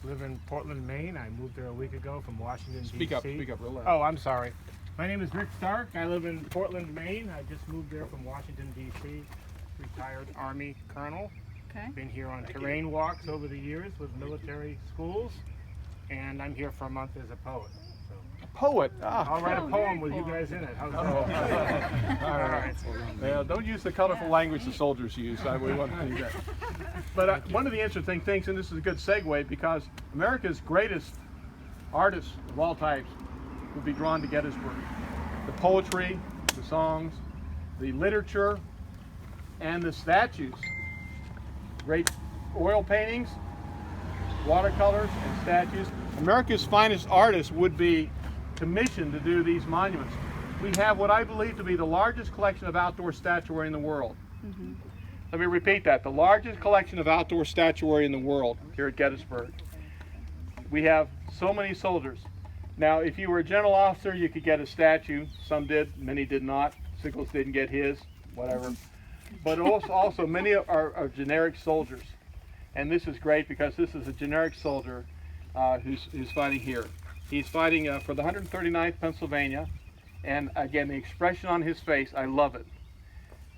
live in Portland, Maine. I moved there a week ago from Washington, D.C. Speak up real loud. Oh, I'm sorry. My name is Rick Stark. I live in Portland, Maine. I just moved there from Washington, D.C. Retired Army colonel. Okay. Been here on terrain walks over the years with military schools, and I'm here for a month as a poet. So Poet. I'll write a poem with you guys in it. How's that? All right. Well, don't use the colorful language the soldiers use. We want to do that. But one of the interesting things, and this is a good segue, because America's greatest artists of all types will be drawn to Gettysburg. The poetry, the songs, the literature, and the statues. Great oil paintings, watercolors, and statues. America's finest artists would be commissioned to do these monuments. We have what I believe to be the largest collection of outdoor statuary in the world. Mm-hmm. Let me repeat that. The largest collection of outdoor statuary in the world here at Gettysburg. We have so many soldiers. Now, if you were a general officer, you could get a statue. Some did, many did not. Sickles didn't get his, whatever. But also many are generic soldiers. And this is great because this is a generic soldier who's fighting here. He's fighting for the 139th Pennsylvania. And again, the expression on his face, I love it.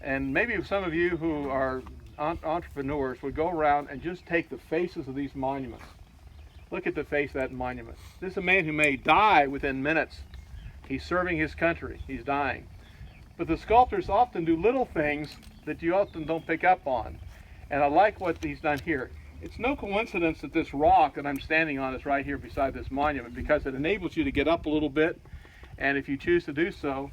And maybe some of you who are entrepreneurs would go around and just take the faces of these monuments. Look at the face of that monument. This is a man who may die within minutes. He's serving his country. He's dying. But the sculptors often do little things that you often don't pick up on. And I like what he's done here. It's no coincidence that this rock that I'm standing on is right here beside this monument, because it enables you to get up a little bit. And if you choose to do so,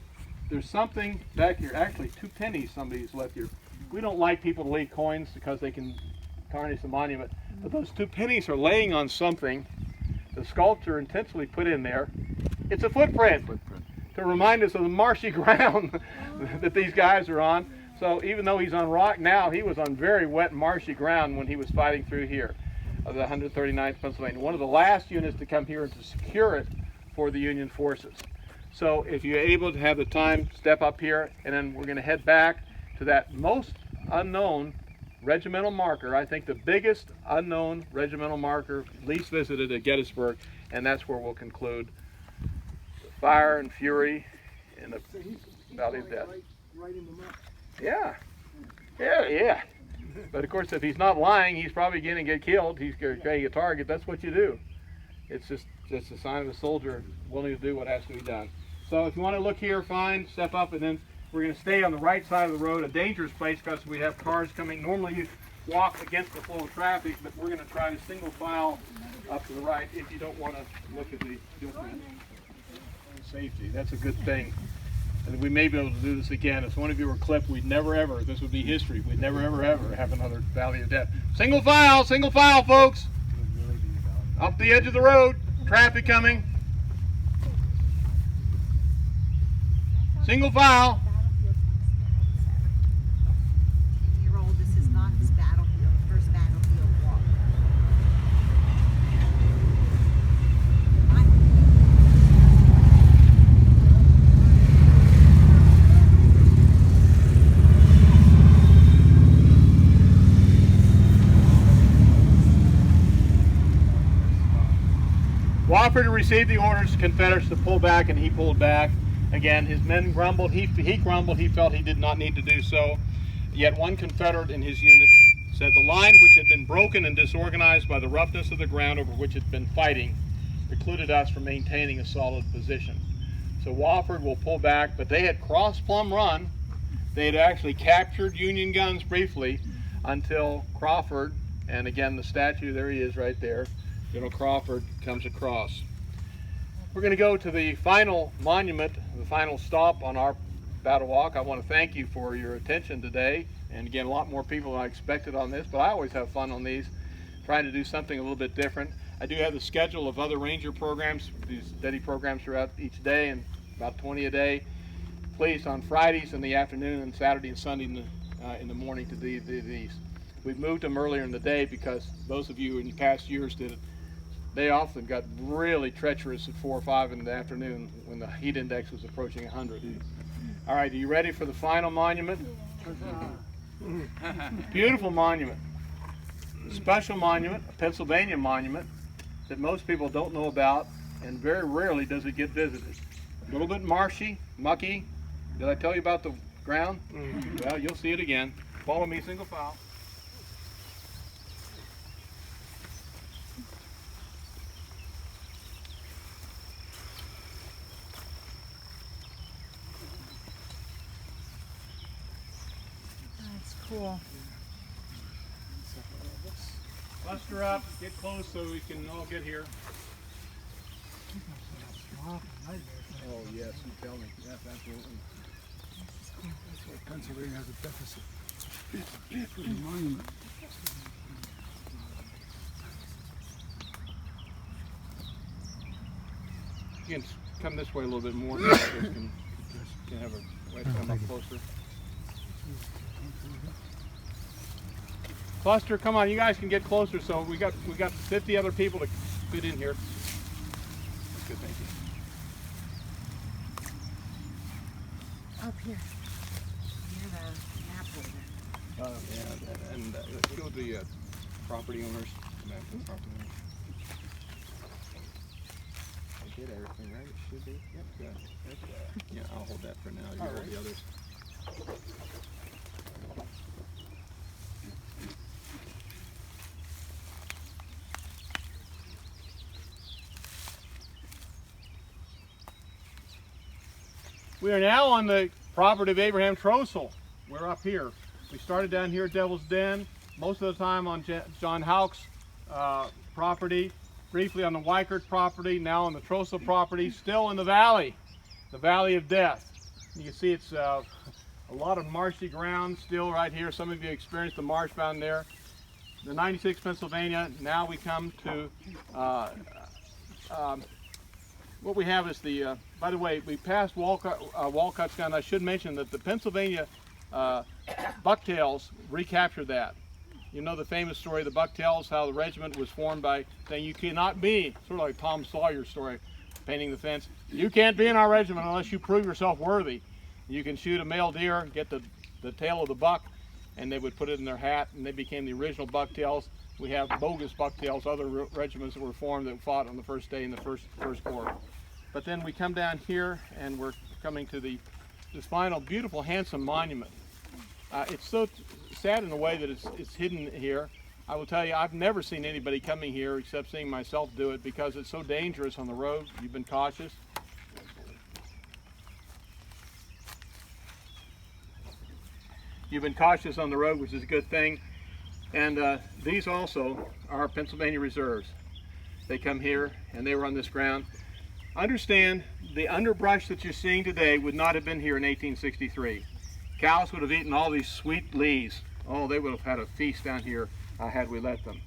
there's something back here. Actually, 2 pennies somebody's left here. We don't like people to leave coins because they can tarnish the monument. But those 2 pennies are laying on something the sculptor intentionally put in there. It's a footprint to remind us of the marshy ground that these guys are on. So even though he's on rock now, he was on very wet, marshy ground when he was fighting through here of the 139th Pennsylvania. One of the last units to come here and to secure it for the Union forces. So if you're able to have the time, step up here, and then we're going to head back to that most unknown regimental marker. I think the biggest unknown regimental marker least visited at Gettysburg, and that's where we'll conclude the fire and fury in the Valley of Death. Yeah. But of course, if he's not lying, he's probably going to get killed. He's going to a target. That's what you do. It's just a sign of a soldier willing to do what has to be done. So if you want to look here, fine, step up, and then we're going to stay on the right side of the road, a dangerous place because we have cars coming. Normally you walk against the flow of traffic, but we're going to try to single file up to the right if you don't want to look at the safety. That's a good thing. And we may be able to do this again. If one of you were clipped, we'd never ever, this would be history, we'd never ever have another Valley of Death. Single file, folks. Up the edge of the road, traffic coming. Single file. This is not his battlefield, first battlefield walk. Wofford received the orders to Confederates to pull back, and he pulled back. Again, his men grumbled. He grumbled. He felt he did not need to do so. Yet one Confederate in his unit said the line, which had been broken and disorganized by the roughness of the ground over which it had been fighting, precluded us from maintaining a solid position. So Wofford will pull back, but they had crossed Plum Run. They had actually captured Union guns briefly until Crawford, and again the statue, there he is right there, General Crawford comes across. We're going to go to the final monument, the final stop on our battle walk. I want to thank you for your attention today. And again, a lot more people than I expected on this, but I always have fun on these, trying to do something a little bit different. I do have the schedule of other ranger programs, these steady programs throughout each day, and about 20 a day. Please, on Fridays in the afternoon and Saturday and Sunday in in the morning to these. We've moved them earlier in the day because those of you who in past years did it, they often got really treacherous at 4 or 5 in the afternoon when the heat index was approaching 100. All right, are you ready for the final monument? Beautiful monument. Special monument, a Pennsylvania monument that most people don't know about, and very rarely does it get visited. A little bit marshy, mucky. Did I tell you about the ground? Well, you'll see it again. Follow me single file. That's cool. Cluster up, get close so we can all get here. Oh yes, you tell me. Yes, absolutely. That's why Pennsylvania has a deficit. For the monument. You can come this way a little bit more so others can have a way to come up closer. Cluster, come on, you guys can get closer. So we got 50 other people to fit in here. That's good, thank you. Up here. Near the map holder. Yeah, and show the property owners. Map of the property owners. I did everything right. It should be. Yep, good. Yeah, I'll hold that for now. You hold the others. We are now on the property of Abraham Trossel. We're up here. We started down here at Devil's Den, most of the time on John Houck's property, briefly on the Weikart property, now on the Trossel property, still in the valley of death. You can see it's a lot of marshy ground still right here. Some of you experienced the marsh down there. The 96 Pennsylvania, now we come to what we have is the, by the way, we passed Weikart gun. I should mention that the Pennsylvania bucktails recaptured that. You know the famous story of the bucktails, how the regiment was formed by saying you cannot be, sort of like Tom Sawyer's story, painting the fence. You can't be in our regiment unless you prove yourself worthy. You can shoot a male deer, get the tail of the buck, and they would put it in their hat, and they became the original bucktails. We have bogus bucktails, other regiments that were formed that fought on the first day in the first corps. But then we come down here, and we're coming to this final, beautiful, handsome monument. It's so sad in a way that it's hidden here. I will tell you, I've never seen anybody coming here except seeing myself do it because it's so dangerous on the road. You've been cautious. You've been cautious on the road, which is a good thing. And these also are Pennsylvania Reserves. They come here, and they were on this ground. Understand, the underbrush that you're seeing today would not have been here in 1863. Cows would have eaten all these sweet leaves. Oh, they would have had a feast down here had we let them.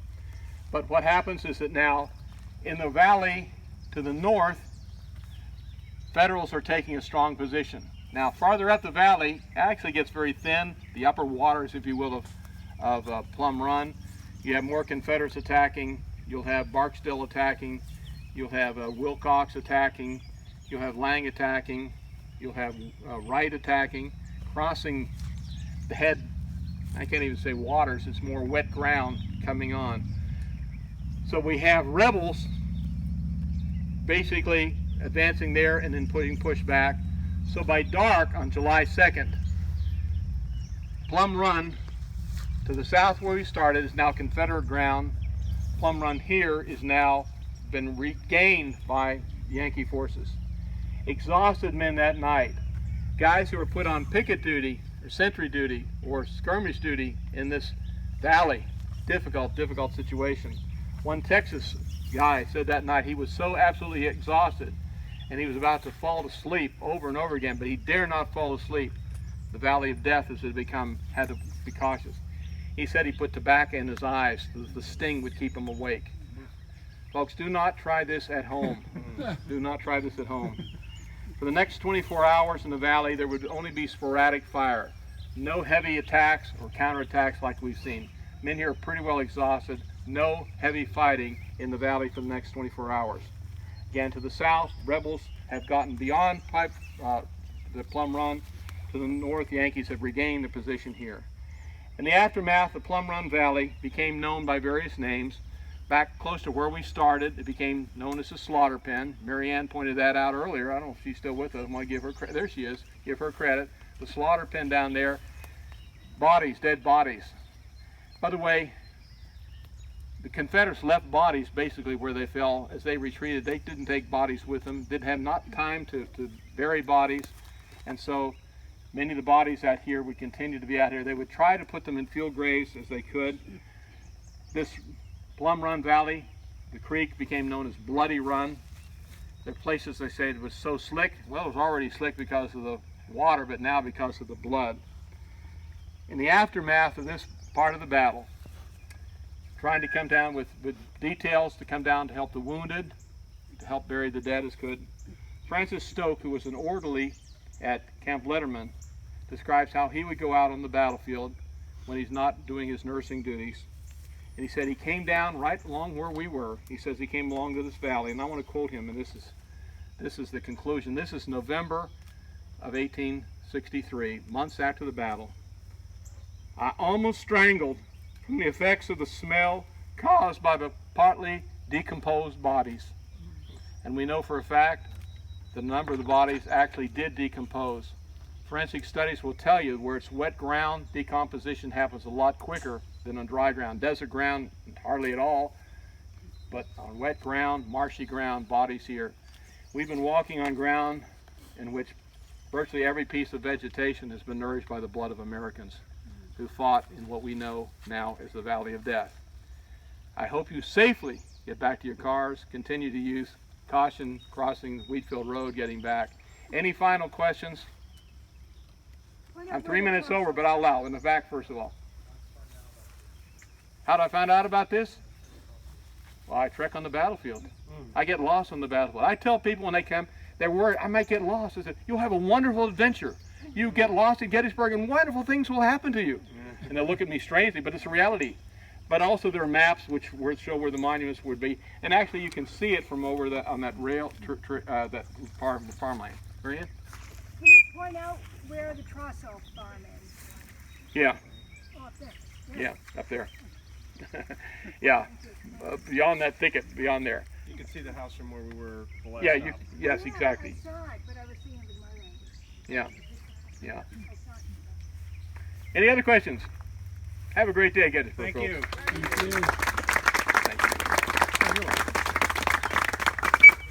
But what happens is that now, in the valley to the north, Federals are taking a strong position. Now, farther up the valley, it actually gets very thin. The upper waters, if you will, of Plum Run. You have more Confederates attacking. You'll have Barksdale attacking. You'll have Wilcox attacking. You'll have Lang attacking. You'll have Wright attacking. Crossing the head, I can't even say waters, it's more wet ground coming on. So we have rebels basically advancing there and then push back. So by dark on July 2nd, Plum Run to the south where we started is now Confederate ground. Plum Run here is now been regained by Yankee forces. Exhausted men that night, guys who were put on picket duty or sentry duty or skirmish duty in this valley. Difficult situation. One Texas guy said that night he was so absolutely exhausted and he was about to fall to sleep over and over again, but he dare not fall asleep. The valley of death as it had to be cautious. He said he put tobacco in his eyes so the sting would keep him awake. Folks, do not try this at home. Do not try this at home. For the next 24 hours in the valley, there would only be sporadic fire. No heavy attacks or counterattacks like we've seen. Men here are pretty well exhausted. No heavy fighting in the valley for the next 24 hours. Again, to the south, rebels have gotten beyond the Plum Run. To the north, Yankees have regained their position here. In the aftermath, the Plum Run Valley became known by various names. Back close to where we started, it became known as the slaughter pen. Mary Ann pointed that out earlier. I don't know if she's still with us. I want to give her credit. There she is. Give her credit. The slaughter pen down there. Bodies, dead bodies. By the way, the Confederates left bodies basically where they fell as they retreated. They didn't take bodies with them. Didn't have not time to bury bodies. And so many of the bodies out here would continue to be out here. They would try to put them in field graves as they could. This Plum Run Valley, the creek, became known as Bloody Run. There are places they say it was so slick. Well, it was already slick because of the water, but now because of the blood. In the aftermath of this part of the battle, trying to come down with details to come down to help the wounded, to help bury the dead as could. Francis Stoke, who was an orderly at Camp Letterman, describes how he would go out on the battlefield when he's not doing his nursing duties. And he said he came down right along where we were. He says he came along to this valley, and I want to quote him, and this is the conclusion. This is November of 1863, months after the battle. I almost strangled from the effects of the smell caused by the partly decomposed bodies. And we know for a fact the number of the bodies actually did decompose. Forensic studies will tell you where it's wet ground, decomposition happens a lot quicker than on dry ground. Desert ground, hardly at all, but on wet ground, marshy ground, bodies here. We've been walking on ground in which virtually every piece of vegetation has been nourished by the blood of Americans who fought in what we know now as the Valley of Death. I hope you safely get back to your cars, continue to use caution crossing Wheatfield Road, getting back. Any final questions? I'm 3 minutes over, but I'll allow. In the back, first of all. How did I find out about this? Well, I trek on the battlefield. I get lost on the battlefield. I tell people when they come, they're worried I might get lost. I said, you'll have a wonderful adventure. You get lost at Gettysburg and wonderful things will happen to you. And they'll look at me strangely, but it's a reality. But also there are maps which show where the monuments would be. And actually you can see it from over on that rail, that part of the farmland. Marianne? Can you point out where the Trosso farm is? Yeah. Oh, up there. Yeah, up there. Yeah, beyond that thicket, beyond there. You can see the house from where we were the last Yeah, stop. yes, exactly. I saw it, but I was seeing it with my eyes. Yeah, yeah. I saw it. Any other questions? Have a great day, Gettysburg. Thank folks. you. Thank you.